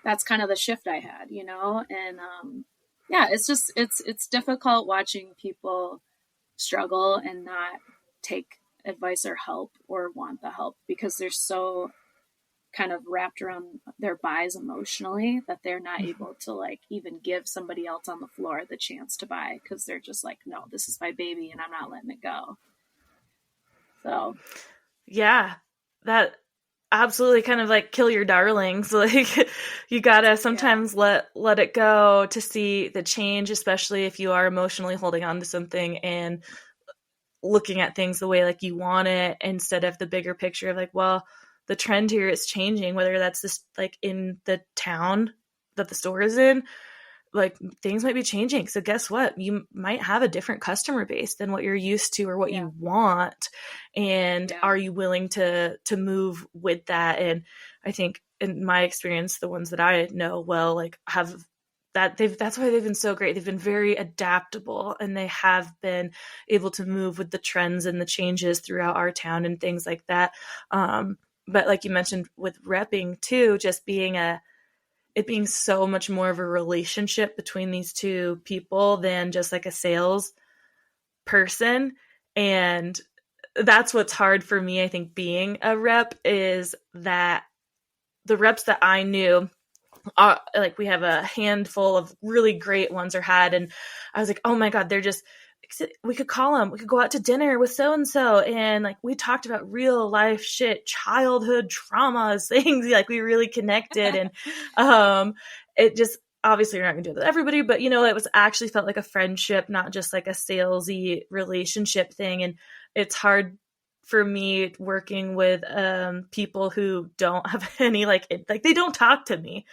that's kind of the shift I had, you know? And, yeah, it's just, it's difficult watching people struggle and not take advice or help or want the help because they're so kind of wrapped around their buys emotionally that they're not able to like even give somebody else on the floor the chance to buy because they're just like, no, this is my baby and I'm not letting it go. So yeah, that absolutely kind of like kill your darlings. Like you gotta sometimes let it go to see the change, especially if you are emotionally holding on to something and looking at things the way like you want it instead of the bigger picture of like, well, the trend here is changing, whether that's this like in the town that the store is in, like things might be changing. So guess what? You might have a different customer base than what you're used to or what you want. And are you willing to move with that? And I think in my experience, the ones that I know well, like have that that's why they've been so great. They've been very adaptable and they have been able to move with the trends and the changes throughout our town and things like that. But like you mentioned with repping too, just it being so much more of a relationship between these two people than just like a sales person. And that's what's hard for me, I think, being a rep is that the reps that I knew, like we have a handful of really great ones or had. And I was like, oh my God, they're just, we could call them, we could go out to dinner with so-and-so. And like, we talked about real life shit, childhood traumas, things like we really connected. And, it just, obviously you're not gonna do it with everybody, but you know, it was actually felt like a friendship, not just like a salesy relationship thing. And it's hard for me working with people who don't have any like they don't talk to me.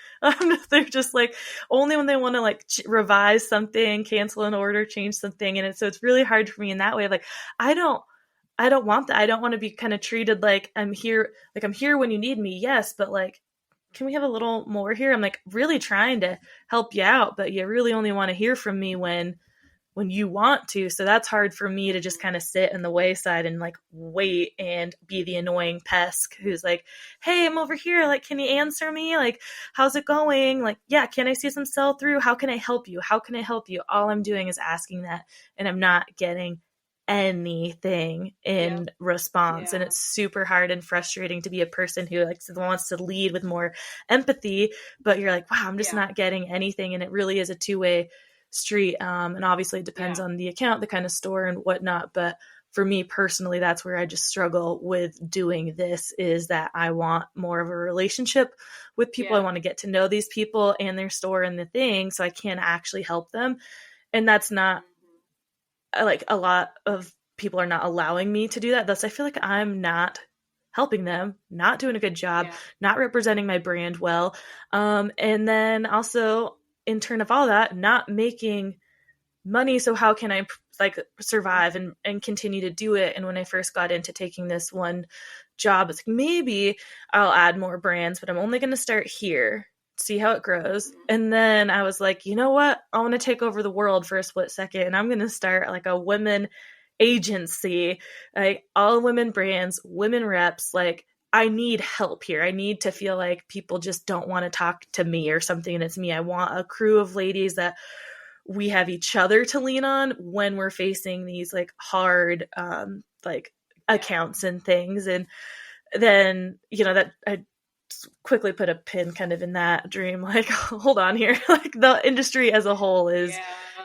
They're just like only when they want to like revise something, cancel an order, change something, and so it's really hard for me in that way. Like I don't want that. I don't want to be kind of treated like I'm here when you need me. Yes, but like, can we have a little more here? I'm like really trying to help you out, but you really only want to hear from me when you want to. So that's hard for me to just kind of sit in the wayside and like wait and be the annoying pest who's like, hey, I'm over here. Like, can you answer me? Like, how's it going? Like, yeah, can I see some sell through? How can I help you? How can I help you? All I'm doing is asking that and I'm not getting anything in Yep. response. And Yeah. it's super hard and frustrating to be a person who like wants to lead with more empathy, but you're like, wow, I'm just Yeah. not getting anything. And it really is a two-way street. And obviously it depends Yeah. on the account, the kind of store and whatnot. But for me personally, that's where I just struggle with doing this, is that I want more of a relationship with people. I Yeah. want to get to know these people and their store and the thing so I can actually help them. And that's not like a lot of people are not allowing me to do that. Thus, I feel like I'm not helping them, not doing a good job, Yeah. not representing my brand well. And then also, in turn of all that, not making money. So how can I like survive and continue to do it? And when I first got into taking this one job, it's like, maybe I'll add more brands, but I'm only going to start here, see how it grows. And then I was like, you know what? I want to take over the world for a split second. And I'm going to start like a women agency, like all women brands, women reps. Like, I need help here. I need to feel like people just don't want to talk to me or something. And it's me. I want a crew of ladies that we have each other to lean on when we're facing these like hard like accounts and things. And then that I quickly put a pin kind of in that dream, like, hold on here. Like, the industry as a whole is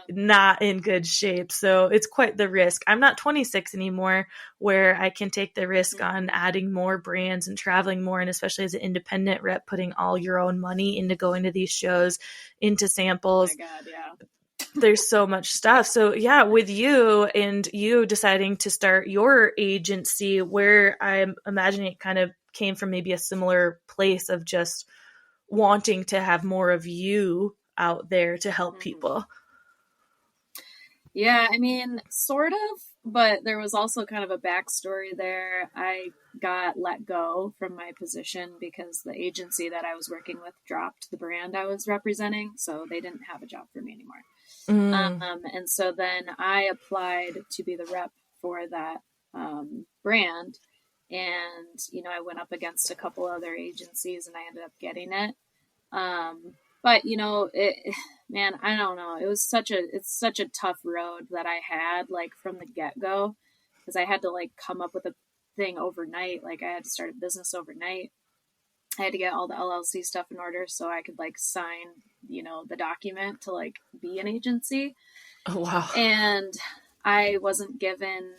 not in good shape, so it's quite the risk. I'm not 26 anymore where I can take the risk on adding more brands and traveling more, and especially as an independent rep, putting all your own money into going to these shows, into samples. Oh my God, yeah. There's so much stuff. So yeah, with you and you deciding to start your agency, where I'm imagining it kind of came from maybe a similar place of just wanting to have more of you out there to help people. Yeah, I mean, sort of, but there was also kind of a backstory there. I got let go from my position because the agency that I was working with dropped the brand I was representing, so they didn't have a job for me anymore. And so then I applied to be the rep for that brand, and I went up against a couple other agencies, and I ended up getting it. But man, I don't know. It's such a tough road that I had, like, from the get go, because I had to like come up with a thing overnight. Like, I had to start a business overnight. I had to get all the LLC stuff in order so I could like sign, the document to like be an agency. Oh, wow. And I wasn't given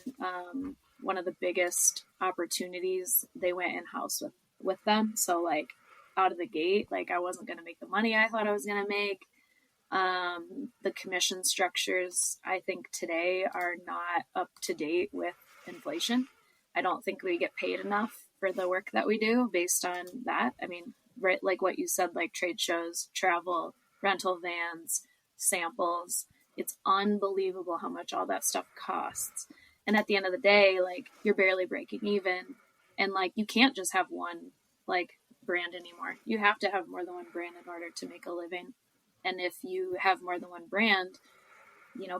one of the biggest opportunities. They went in-house with them. So like out of the gate, like I wasn't going to make the money I thought I was going to make. The commission structures, I think today, are not up to date with inflation. I don't think we get paid enough for the work that we do based on that. I mean, right, like what you said, like trade shows, travel, rental vans, samples. It's unbelievable how much all that stuff costs. And at the end of the day, like, you're barely breaking even. And like, you can't just have one like brand anymore. You have to have more than one brand in order to make a living. And if you have more than one brand,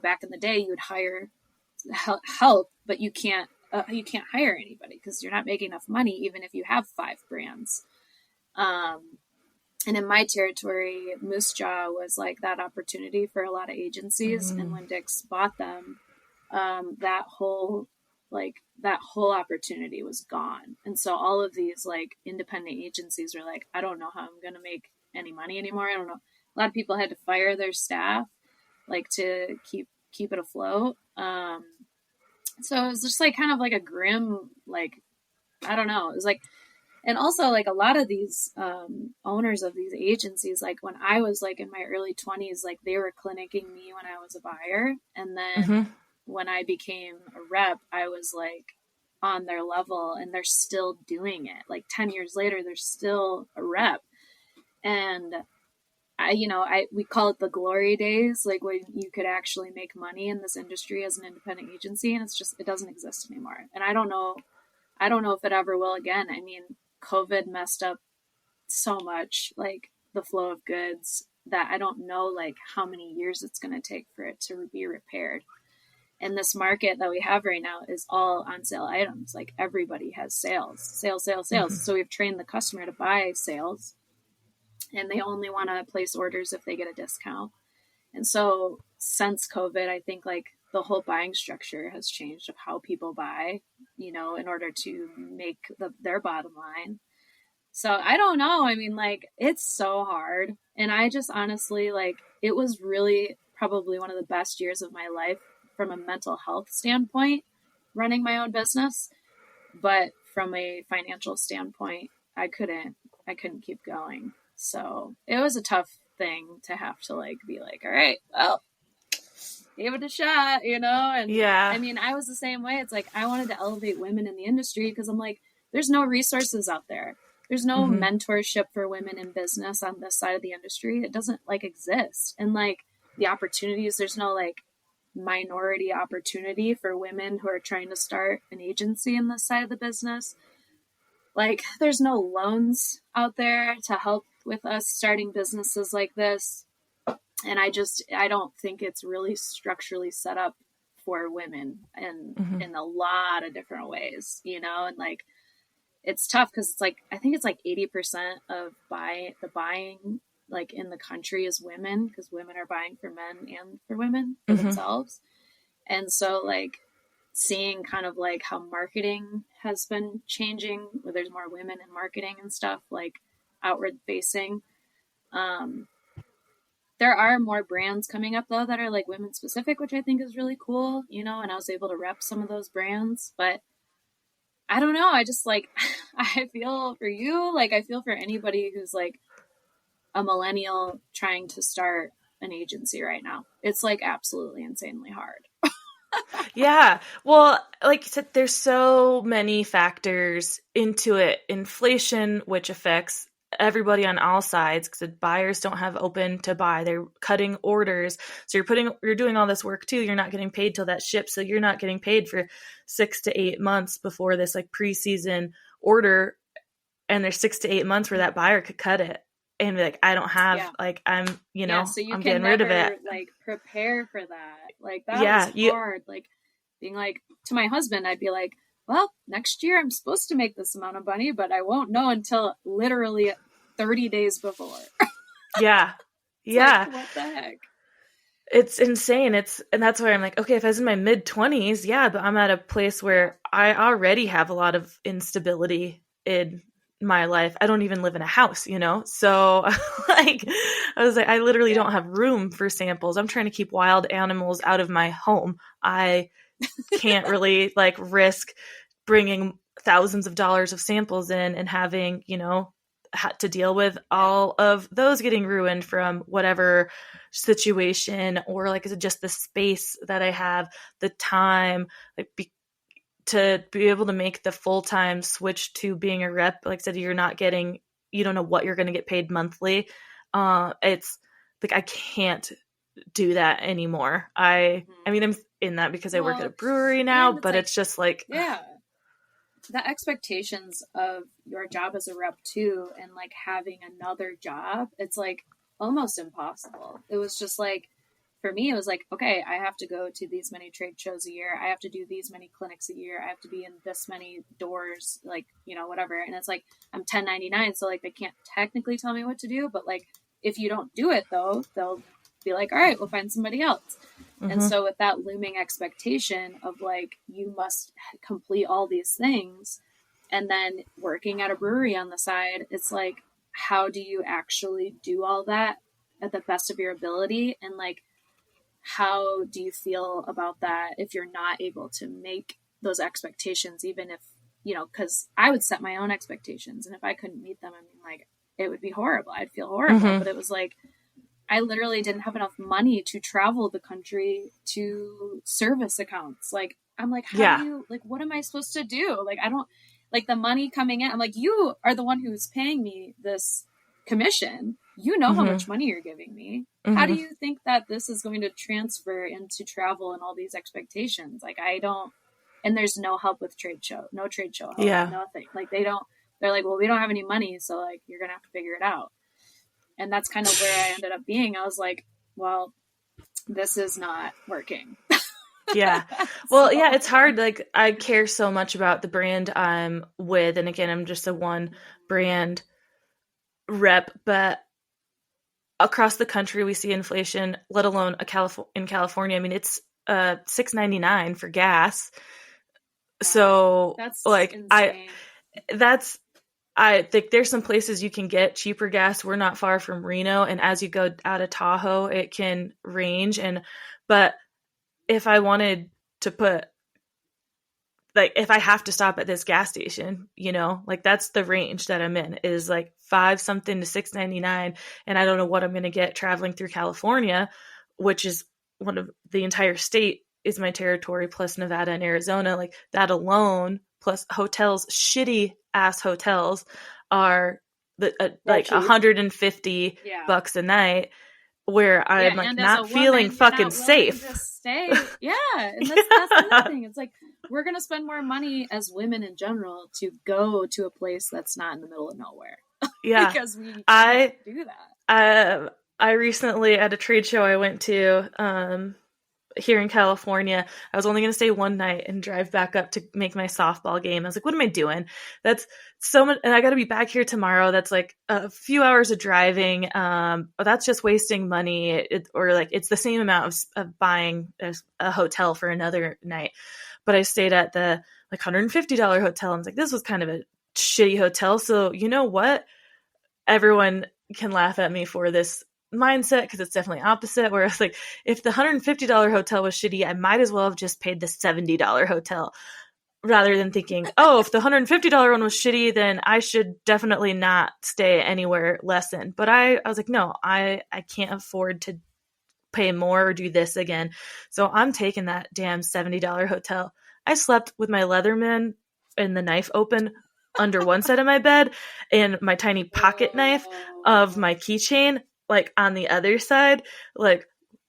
back in the day, you would hire help, but you can't hire anybody because you're not making enough money, even if you have 5 brands. And in my territory, Moose Jaw was like that opportunity for a lot of agencies. And when Dick's bought them, that whole opportunity was gone. And so all of these like independent agencies were like, I don't know how I'm going to make any money anymore. I don't know. A lot of people had to fire their staff, like, to keep it afloat. So it was just like kind of like a grim, like, I don't know. It was like, and also like a lot of these owners of these agencies, like when I was like in my early 20s, like they were clinicking me when I was a buyer. And then when I became a rep, I was like on their level, and they're still doing it. Like 10 years later, they're still a rep. And we call it the glory days, like when you could actually make money in this industry as an independent agency, and it doesn't exist anymore. And I don't know if it ever will again. I mean, COVID messed up so much, like the flow of goods, that I don't know like how many years it's going to take for it to be repaired. And this market that we have right now is all on sale items. Like everybody has sales. So we've trained the customer to buy sales, and they only want to place orders if they get a discount. And so since COVID, I think like the whole buying structure has changed of how people buy, in order to make their bottom line. So I don't know. I mean, like, it's so hard. And I just honestly, like, it was really probably one of the best years of my life from a mental health standpoint, running my own business. But from a financial standpoint, I couldn't keep going. So it was a tough thing to have to like be like, all right, well, give it a shot, And Yeah. I mean, I was the same way. It's like I wanted to elevate women in the industry because I'm like, there's no resources out there. There's no mentorship for women in business on this side of the industry. It doesn't like exist. And like the opportunities, there's no like minority opportunity for women who are trying to start an agency in this side of the business. Like there's no loans out there to help with us starting businesses like this. And I don't think it's really structurally set up for women in a lot of different ways, and like, it's tough because it's like, I think it's like 80% of the buying like in the country is women, because women are buying for men and for women for themselves. And so like seeing kind of like how marketing has been changing, where there's more women in marketing and stuff, like outward facing. There are more brands coming up though that are like women specific, which I think is really cool, and I was able to rep some of those brands. But I don't know. I just like, I feel for you. Like I feel for anybody who's like a millennial trying to start an agency right now. It's like absolutely insanely hard. Yeah. Well, like you said, there's so many factors into it. Inflation, which affects everybody on all sides, because the buyers don't have open to buy. They're cutting orders. So you're doing all this work too. You're not getting paid till that ships. So you're not getting paid for 6 to 8 months before this like preseason order. And there's 6 to 8 months where that buyer could cut it and be like, I don't have, like, I'm, so you I'm can getting never, rid of it. like prepare for that. Like that was hard. Like being like, to my husband, I'd be like, well, next year I'm supposed to make this amount of money, but I won't know until literally 30 days before. Yeah. Yeah. Like, what the heck? It's insane. And that's why I'm like, okay, if I was in my mid-20s, yeah, but I'm at a place where I already have a lot of instability in my life. I don't even live in a house, So like, I was like, I literally don't have room for samples. I'm trying to keep wild animals out of my home. I can't really like risk bringing thousands of dollars of samples in and having, had to deal with all of those getting ruined from whatever situation, or like, is it just the space that I have, the time, like to be able to make the full-time switch to being a rep. Like I said, you don't know what you're going to get paid monthly. It's like, I can't do that anymore. I mean, I'm in that because I work at a brewery now, but it's just like, the expectations of your job as a rep too, and like having another job, it's like almost impossible. It was just like, for me, it was like, okay, I have to go to these many trade shows a year. I have to do these many clinics a year. I have to be in this many doors, like, whatever. And it's like, I'm 1099. So like, they can't technically tell me what to do, but like, if you don't do it though, they'll be like, all right, we'll find somebody else. And so with that looming expectation of like, you must complete all these things, and then working at a brewery on the side, it's like, how do you actually do all that at the best of your ability? And like, how do you feel about that if you're not able to make those expectations, even if, because I would set my own expectations, and if I couldn't meet them, I mean, like, it would be horrible. I'd feel horrible. But it was like, I literally didn't have enough money to travel the country to service accounts. Like, I'm like, how do you, like, what am I supposed to do? Like, I don't, like, the money coming in, I'm like, you are the one who's paying me this commission. How much money you're giving me. How do you think that this is going to transfer into travel and all these expectations? Like, I don't, and there's no help with no trade show help, nothing. Like, they're like, well, we don't have any money. So like, you're going to have to figure it out. And that's kind of where I ended up being. I was like, well, this is not working. Yeah. Well, yeah, it's hard. Like, I care so much about the brand I'm with. And again, I'm just a one brand rep, but across the country, we see inflation, let alone in California. I mean, it's $6.99 for gas. Wow. So That's like insane. I think there's some places you can get cheaper gas. We're not far from Reno, and as you go out of Tahoe, it can range. But if I wanted to put, like, if I have to stop at this gas station, like that's the range that I'm in, is like 5 something to $6.99, and I don't know what I'm going to get traveling through California, which is one of the entire state is my territory, plus Nevada and Arizona. Like that alone, plus hotels, shitty ass hotels, are like cheap. $150 Yeah. a night, where I'm like and as a not feeling woman, you're fucking not willing safe. to stay. Yeah, and that's another thing. It's like we're gonna spend more money as women in general to go to a place that's not in the middle of nowhere. Yeah, because we can't I do that. I recently, at a trade show I went to here in California, I was only going to stay one night and drive back up to make my softball game. I was like, what am I doing? That's so much, and I got to be back here tomorrow. That's like a few hours of driving. That's just wasting money. Or like it's the same amount of buying a hotel for another night. But I stayed at the like $150 hotel. I was like, this was kind of a shitty hotel. So you know what? Everyone can laugh at me for this mindset because it's definitely opposite, where it's like, if the $150 hotel was shitty, I might as well have just paid the $70 hotel, rather than thinking, oh, if the $150 one was shitty, then I should definitely not stay anywhere less than. But I was like, no, I can't afford to pay more or do this again. So I'm taking that damn $70 hotel. I slept with my Leatherman and the knife open under one side of my bed, and my tiny pocket knife of my keychain like on the other side, like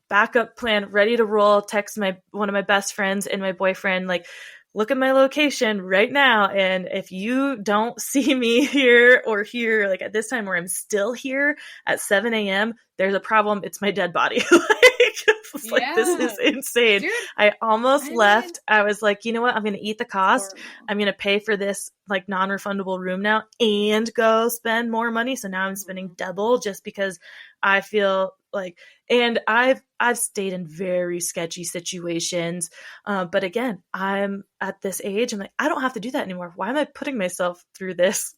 backup plan, ready to roll. Text one of my best friends and my boyfriend, like, look at my location right now, and if you don't see me here or here, like at this time where I'm still here at 7 a.m., there's a problem. It's my dead body. Like, this is insane. Dude, I almost left. I was like, you know what? I'm going to eat the cost. I'm going to pay for this like non-refundable room now and go spend more money. So now I'm spending double just because I feel like, and I've stayed in very sketchy situations. But again, I'm at this age, I'm like, I don't have to do that anymore. Why am I putting myself through this?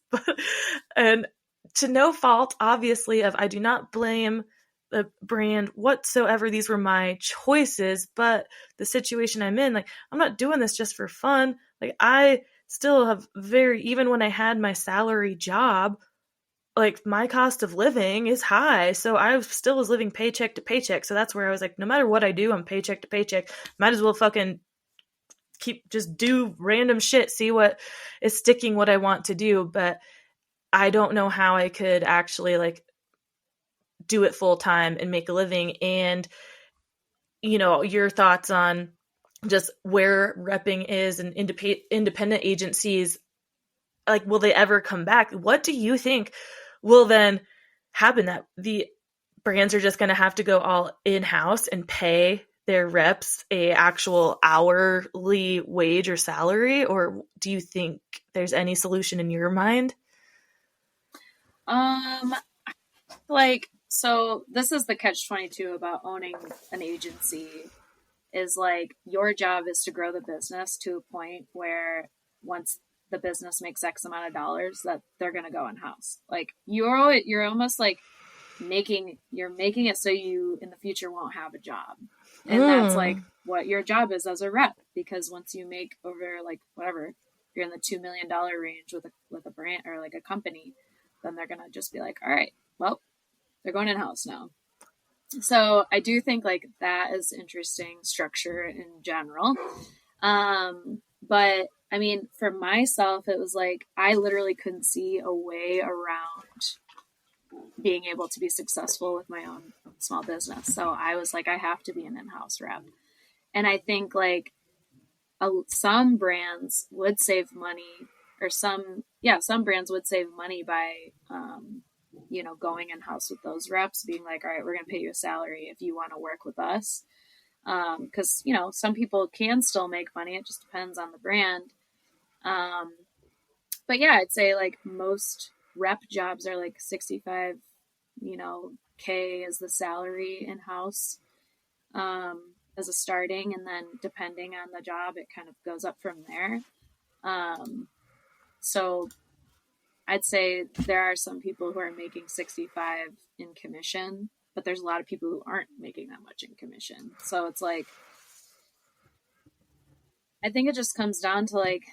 And to no fault, obviously, I do not blame the brand whatsoever. These were my choices, but the situation I'm in, like, I'm not doing this just for fun. Like, I still have even when I had my salary job, like, my cost of living is high. So I still was living paycheck to paycheck. So that's where I was like, no matter what I do, I'm paycheck to paycheck. Might as well fucking just do random shit, see what is sticking, what I want to do. But I don't know how I could actually like do it full time and make a living. And, your thoughts on just where repping is and independent agencies, like, will they ever come back? What do you think will then happen? That the brands are just going to have to go all in-house and pay their reps a actual hourly wage or salary? Or do you think there's any solution in your mind? So this is the catch-22 about owning an agency, is like your job is to grow the business to a point where once the business makes X amount of dollars, that they're going to go in-house. Like you're almost like making it so you in the future won't have a job. And that's like what your job is as a rep, because once you make over like whatever, you're in the $2 million range with a brand or like a company, then they're going to just be like, all right, well, they're going in-house now. So I do think like that is interesting structure in general. But I mean, for myself, it was like, I literally couldn't see a way around being able to be successful with my own small business. So I was like, I have to be an in-house rep. And I think like some brands would save money, or some brands would save money by, going in-house with those reps, being like, all right, we're going to pay you a salary if you want to work with us. Because, some people can still make money. It just depends on the brand. But yeah, I'd say like most rep jobs are like 65, K is the salary in-house. as a starting, and then depending on the job, it kind of goes up from there. So I'd say there are some people who are making 65 in commission, but there's a lot of people who aren't making that much in commission. So it's like, I think it just comes down to like,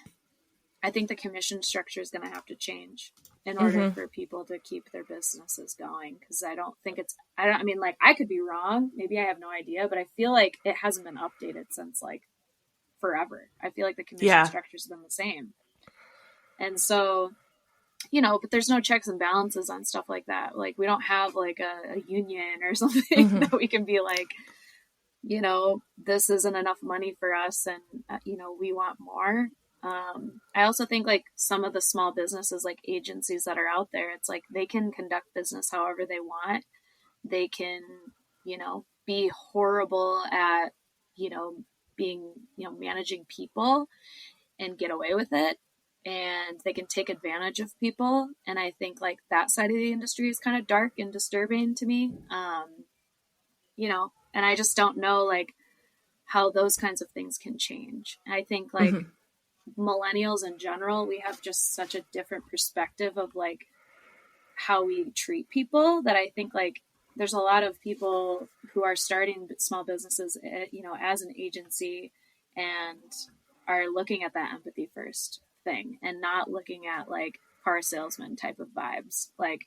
I think the commission structure is going to have to change in order for people to keep their businesses going. Cause I mean, like I could be wrong. Maybe I have no idea, but I feel like it hasn't been updated since like forever. I feel like the commission structure's been the same. And so, you know, but there's no checks and balances on stuff like that. Like we don't have like a union or something that we can be like, you know, this isn't enough money for us and, you know, we want more. I also think like some of the small businesses, like agencies that are out there, it's like they can conduct business however they want. They can, you know, be horrible at, you know, being, you know, managing people and get away with it. And they can take advantage of people. And I think like that side of the industry is kind of dark and disturbing to me. You know, and I just don't know like how those kinds of things can change. I think like millennials in general, we have just such a different perspective of like how we treat people that I think like there's a lot of people who are starting small businesses, you know, as an agency and are looking at that empathy first thing and not looking at like car salesman type of vibes. Like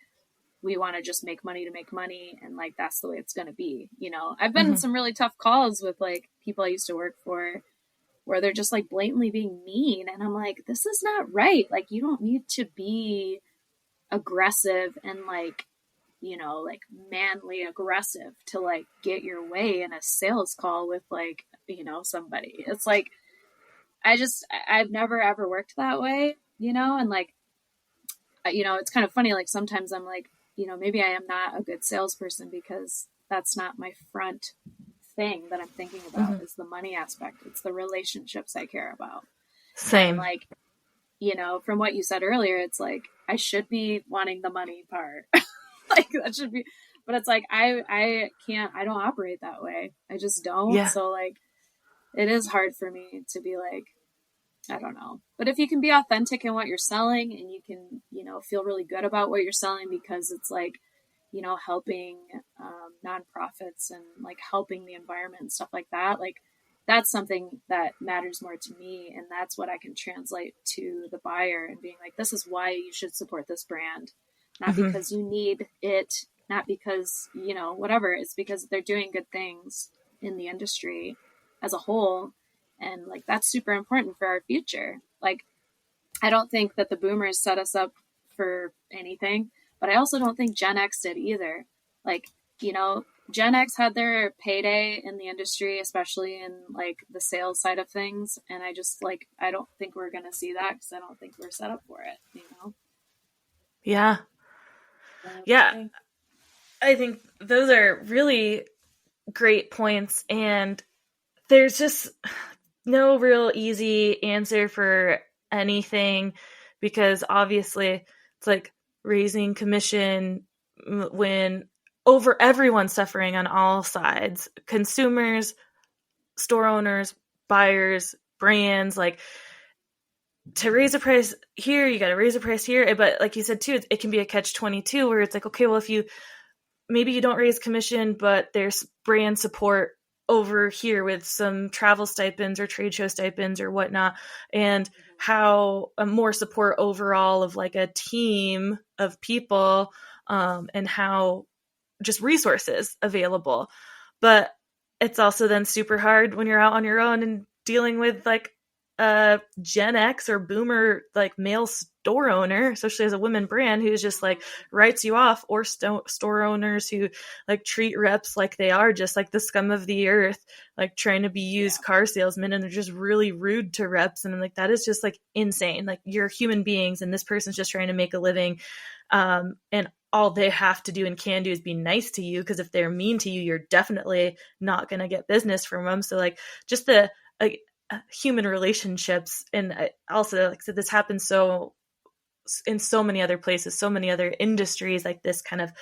we want to just make money to make money. And like, that's the way it's going to be. You know, I've been in some really tough calls with like people I used to work for where they're just like blatantly being mean. And I'm like, this is not right. Like you don't need to be aggressive and like, you know, like manly aggressive to like get your way in a sales call with like, you know, somebody. It's like, I've never ever worked that way, you know, and like, you know, it's kind of funny. Like sometimes I'm like, you know, maybe I am not a good salesperson because that's not my front thing that I'm thinking about is the money aspect. It's the relationships I care about. Same. And like, you know, from what you said earlier, it's like, I should be wanting the money part. Like that should be, but it's like, I don't operate that way. I just don't. Yeah. So like, it is hard for me to be like, I don't know. But if you can be authentic in what you're selling and you can, you know, feel really good about what you're selling because it's like, you know, helping nonprofits and like helping the environment and stuff like that, like that's something that matters more to me. And that's what I can translate to the buyer and being like, this is why you should support this brand. Not because you need it, not because, you know, whatever. It's because they're doing good things in the industry as a whole. And like, that's super important for our future. Like, I don't think that the boomers set us up for anything, but I also don't think Gen X did either. Like, you know, Gen X had their payday in the industry, especially in like the sales side of things. And I just like, I don't think we're going to see that because I don't think we're set up for it, you know? Yeah. Yeah. I think those are really great points. And there's just no real easy answer for anything because obviously it's like raising commission when over everyone's suffering on all sides, consumers, store owners, buyers, brands, like to raise a price here, you got to raise a price here. But like you said too, it can be a catch-22 where it's like, okay, well, if you, maybe you don't raise commission, but there's brand support over here with some travel stipends or trade show stipends or whatnot, and how more support overall of like a team of people and how just resources available. But it's also then super hard when you're out on your own and dealing with like a Gen X or boomer like male store owner, especially as a women brand, who's just like writes you off, or store owners who like treat reps like they are just like the scum of the earth, like trying to be used car salesmen, and they're just really rude to reps. And I'm like, that is just like insane. Like you're human beings and this person's just trying to make a living. And all they have to do and can do is be nice to you, because if they're mean to you, you're definitely not going to get business from them. So like just the human relationships. And I also, like I said, this happens so in so many other places, so many other industries, like this kind of,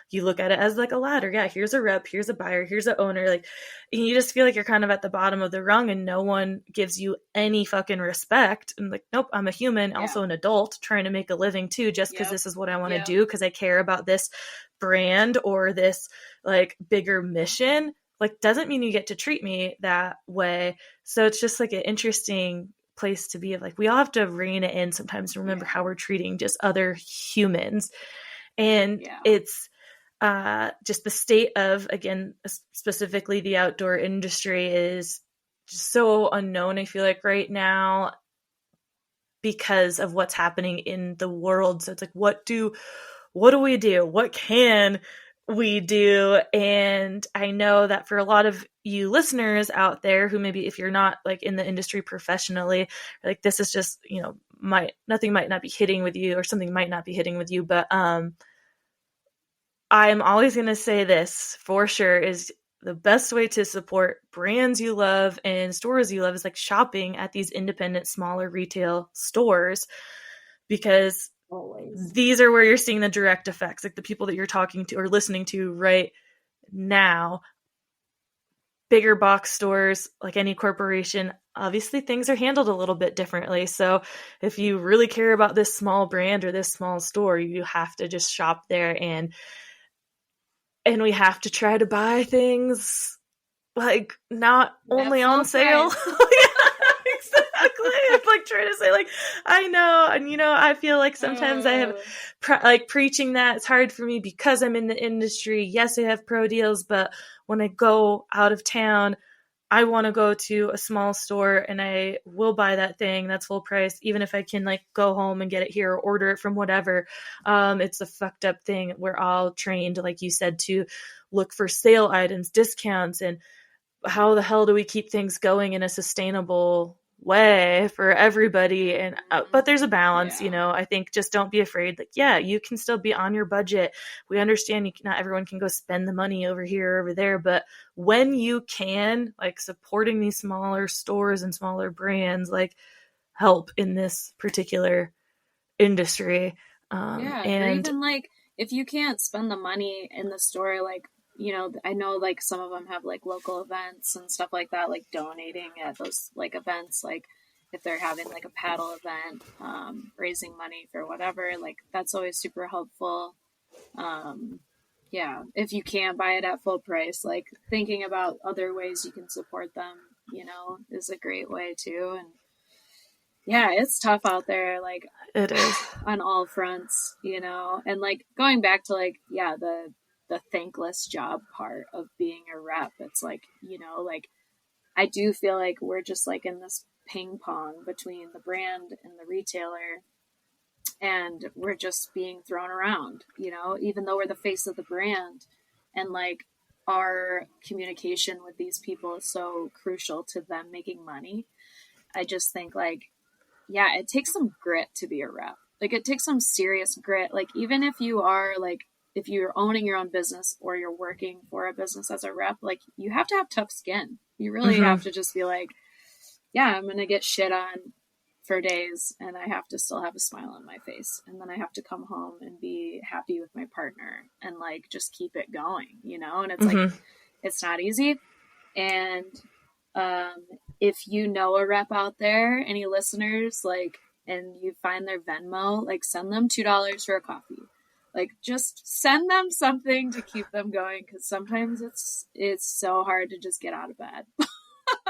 you look at it as like a ladder. Yeah, here's a rep, here's a buyer, here's an owner. Like, and you just feel like you're kind of at the bottom of the rung and no one gives you any fucking respect. And like, nope, I'm a human, also an adult trying to make a living too, just because this is what I want to do, because I care about this brand or this like bigger mission, like doesn't mean you get to treat me that way. So it's just like an interesting place to be of like, we all have to rein it in sometimes to remember how we're treating just other humans. And it's just the state of, again, specifically the outdoor industry is just so unknown, I feel like right now, because of what's happening in the world. So it's like, what do we do? What can we do? And I know that for a lot of you listeners out there who maybe, if you're not like in the industry professionally, like this is just, you know, nothing might not be hitting with you, or something might not be hitting with you, but I'm always going to say this for sure is the best way to support brands you love and stores you love is like shopping at these independent, smaller retail stores, because these are where you're seeing the direct effects, like the people that you're talking to or listening to right now. Bigger box stores, like any corporation, obviously things are handled a little bit differently. So if you really care about this small brand or this small store, you have to just shop there, and we have to try to buy things like not only on sale. Yeah, exactly. It's like trying to say like, I know. And, you know, I feel like sometimes I have like preaching that it's hard for me because I'm in the industry. Yes, I have pro deals, but when I go out of town, I want to go to a small store and I will buy that thing that's full price, even if I can like go home and get it here or order it from whatever. It's a fucked up thing. We're all trained, like you said, to look for sale items, discounts, and how the hell do we keep things going in a sustainable way for everybody? And but there's a balance, you know. I think just don't be afraid. Like, yeah, you can still be on your budget. We understand not everyone can go spend the money over here or over there, but when you can, like supporting these smaller stores and smaller brands, like help in this particular industry. And or even like if you can't spend the money in the store, like, you know, I know like some of them have like local events and stuff like that, like donating at those like events, like if they're having like a paddle event, raising money for whatever, like that's always super helpful. If you can't buy it at full price, like thinking about other ways you can support them, you know, is a great way too. And yeah, it's tough out there, like it is on all fronts, you know. And like going back to like, the thankless job part of being a rep, it's like, you know, like I do feel like we're just like in this ping pong between the brand and the retailer, and we're just being thrown around, you know, even though we're the face of the brand, and like our communication with these people is so crucial to them making money. I just think like, yeah, it takes some grit to be a rep. Like it takes some serious grit. Like even if you are like, if you're owning your own business or you're working for a business as a rep, like you have to have tough skin. You really have to just be like, yeah, I'm going to get shit on for days and I have to still have a smile on my face. And then I have to come home and be happy with my partner and like just keep it going, you know? And it's like, it's not easy. And if you know a rep out there, any listeners, like, and you find their Venmo, like send them $2 for a coffee. Like just send them something to keep them going, because sometimes it's so hard to just get out of bed.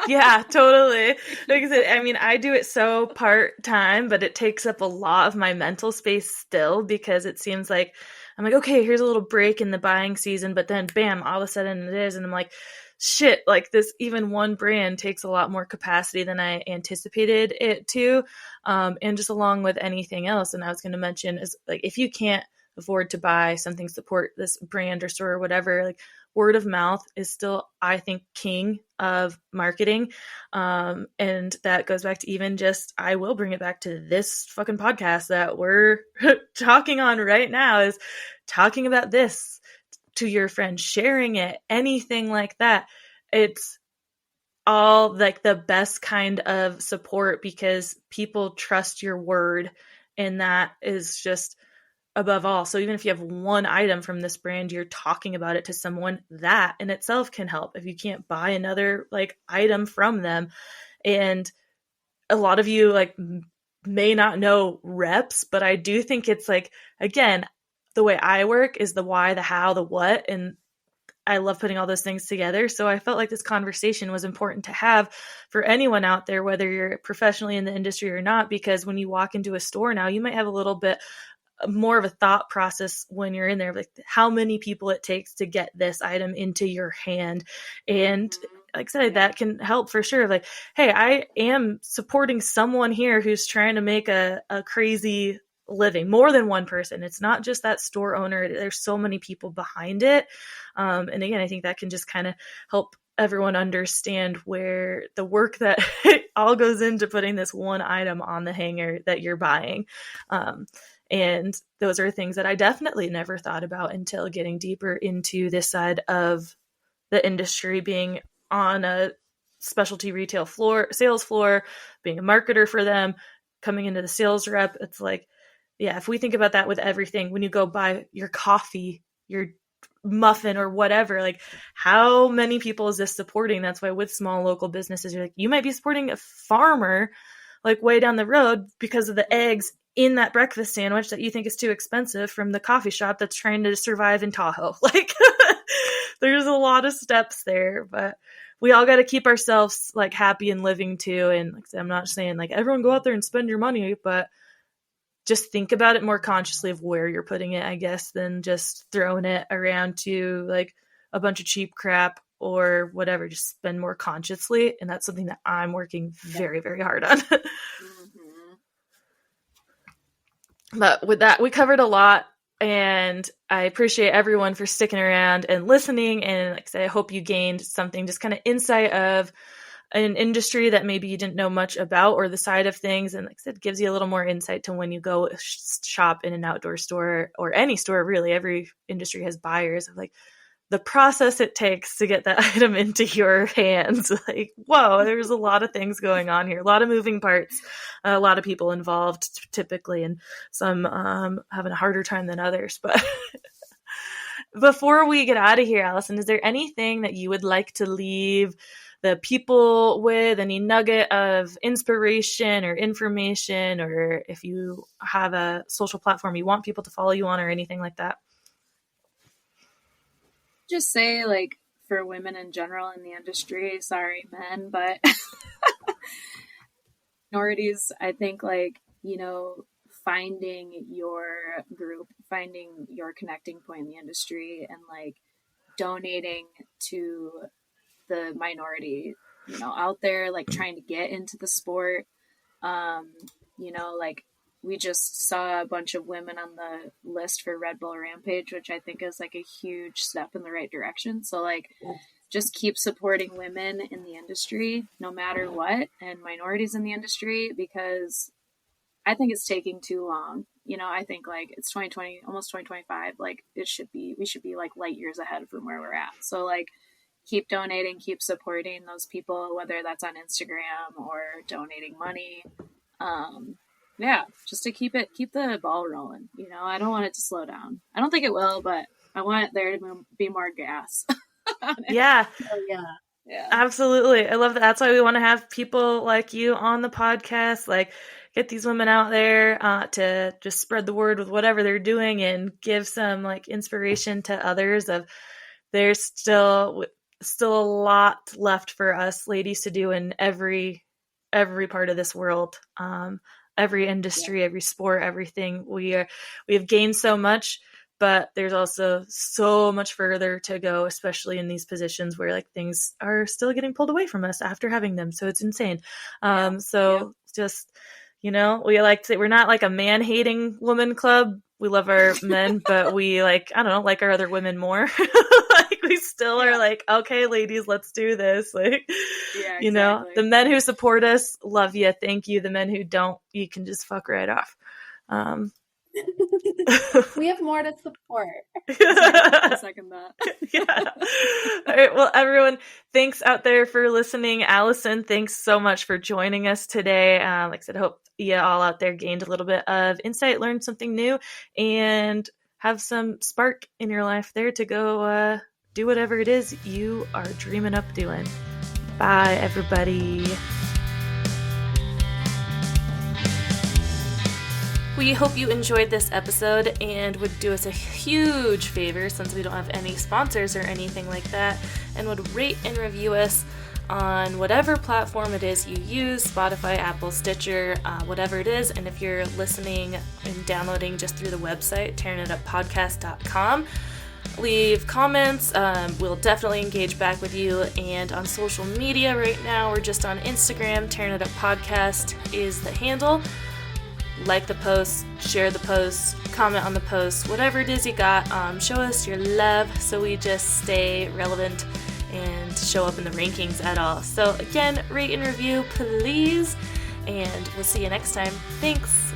Yeah, totally. Like I said, I mean, I do it so part-time, but it takes up a lot of my mental space still, because it seems like I'm like, okay, here's a little break in the buying season, but then bam, all of a sudden it is, and I'm like, shit, like this, even one brand takes a lot more capacity than I anticipated it to. And just along with anything else, and I was going to mention is like, if you can't afford to buy something, support this brand or store or whatever, like word of mouth is still, I think, king of marketing. And that goes back to even just, I will bring it back to this fucking podcast that we're talking on right now, is talking about this to your friends, sharing it, anything like that. It's all like the best kind of support, because people trust your word And that is just above all. So even if you have one item from this brand, you're talking about it to someone, that in itself can help if you can't buy another like item from them. And a lot of you like may not know reps, but I do think it's like, again, the way I work is the why, the how, the what, and I love putting all those things together. So I felt like this conversation was important to have for anyone out there, whether you're professionally in the industry or not, because when you walk into a store now, you might have a little bit more of a thought process when you're in there, like how many people it takes to get this item into your hand. And like I said, that can help for sure. Like, hey, I am supporting someone here who's trying to make a crazy living, more than one person. It's not just that store owner. There's so many people behind it. And again, I think that can just kind of help everyone understand where the work that all goes into putting this one item on the hanger that you're buying. And those are things that I definitely never thought about until getting deeper into this side of the industry, being on a specialty retail sales floor, being a marketer for them, coming into the sales rep. It's like, yeah, if we think about that with everything, when you go buy your coffee, your muffin or whatever, like how many people is this supporting? That's why with small local businesses, you're like, you might be supporting a farmer like way down the road because of the eggs in that breakfast sandwich that you think is too expensive from the coffee shop that's trying to survive in Tahoe. Like there's a lot of steps there, but we all got to keep ourselves like happy and living too. And like I said, I'm not saying like everyone go out there and spend your money, but just think about it more consciously of where you're putting it, I guess, than just throwing it around to like a bunch of cheap crap or whatever. Just spend more consciously. And that's something that I'm working very, very hard on. But with that, we covered a lot, and I appreciate everyone for sticking around and listening. And like I said, I hope you gained something, just kind of insight of an industry that maybe you didn't know much about, or the side of things. And like I said, gives you a little more insight to when you go shop in an outdoor store or any store, really. Every industry has buyers of like the process it takes to get that item into your hands. Like, whoa, there's a lot of things going on here, a lot of moving parts, a lot of people involved typically, and some having a harder time than others. But before we get out of here, Allison, is there anything that you would like to leave the people with, any nugget of inspiration or information, or if you have a social platform you want people to follow you on or anything like that? Just say, like, for women in general in the industry, sorry, men, but minorities, I think, like, you know, finding your group, finding your connecting point in the industry, and like donating to the minority, you know, out there, like trying to get into the sport. You know, like we just saw a bunch of women on the list for Red Bull Rampage, which I think is like a huge step in the right direction. So like, just keep supporting women in the industry, no matter what, and minorities in the industry, because I think it's taking too long. You know, I think like it's 2020, almost 2025. Like we should be like light years ahead from where we're at. So like, keep donating, keep supporting those people, whether that's on Instagram or donating money. Yeah, just to keep the ball rolling. You know, I don't want it to slow down. I don't think it will, but I want there to be more gas. Yeah. Oh, yeah. Yeah. Absolutely. I love that. That's why we want to have people like you on the podcast, like get these women out there to just spread the word with whatever they're doing and give some like inspiration to others of there's still a lot left for us ladies to do in every part of this world. Every industry, every sport, everything. We have gained so much, but there's also so much further to go, especially in these positions where like things are still getting pulled away from us after having them. So it's insane. Just, you know, we like to say we're not like a man hating woman club. We love our men, but we like our other women more. Like we still are like, okay, ladies, let's do this. Like, you know, the men who support us, love you. Thank you. The men who don't, you can just fuck right off. We have more to support. I second that. Yeah. All right. Well, everyone, thanks out there for listening. Allison, thanks so much for joining us today. Like I said, hope you all out there gained a little bit of insight, learned something new, and have some spark in your life there to go do whatever it is you are dreaming up doing. Bye, everybody. We hope you enjoyed this episode and would do us a huge favor, since we don't have any sponsors or anything like that, and would rate and review us on whatever platform it is you use, Spotify, Apple, Stitcher, whatever it is. And if you're listening and downloading just through the website, tarinituppodcast.com, leave comments. We'll definitely engage back with you. And on social media right now, we're just on Instagram. Tarin It Up Podcast is the handle. Like the post, share the post, comment on the post, whatever it is you got. Show us your love so we just stay relevant and show up in the rankings at all. So again, rate and review, please. And we'll see you next time. Thanks.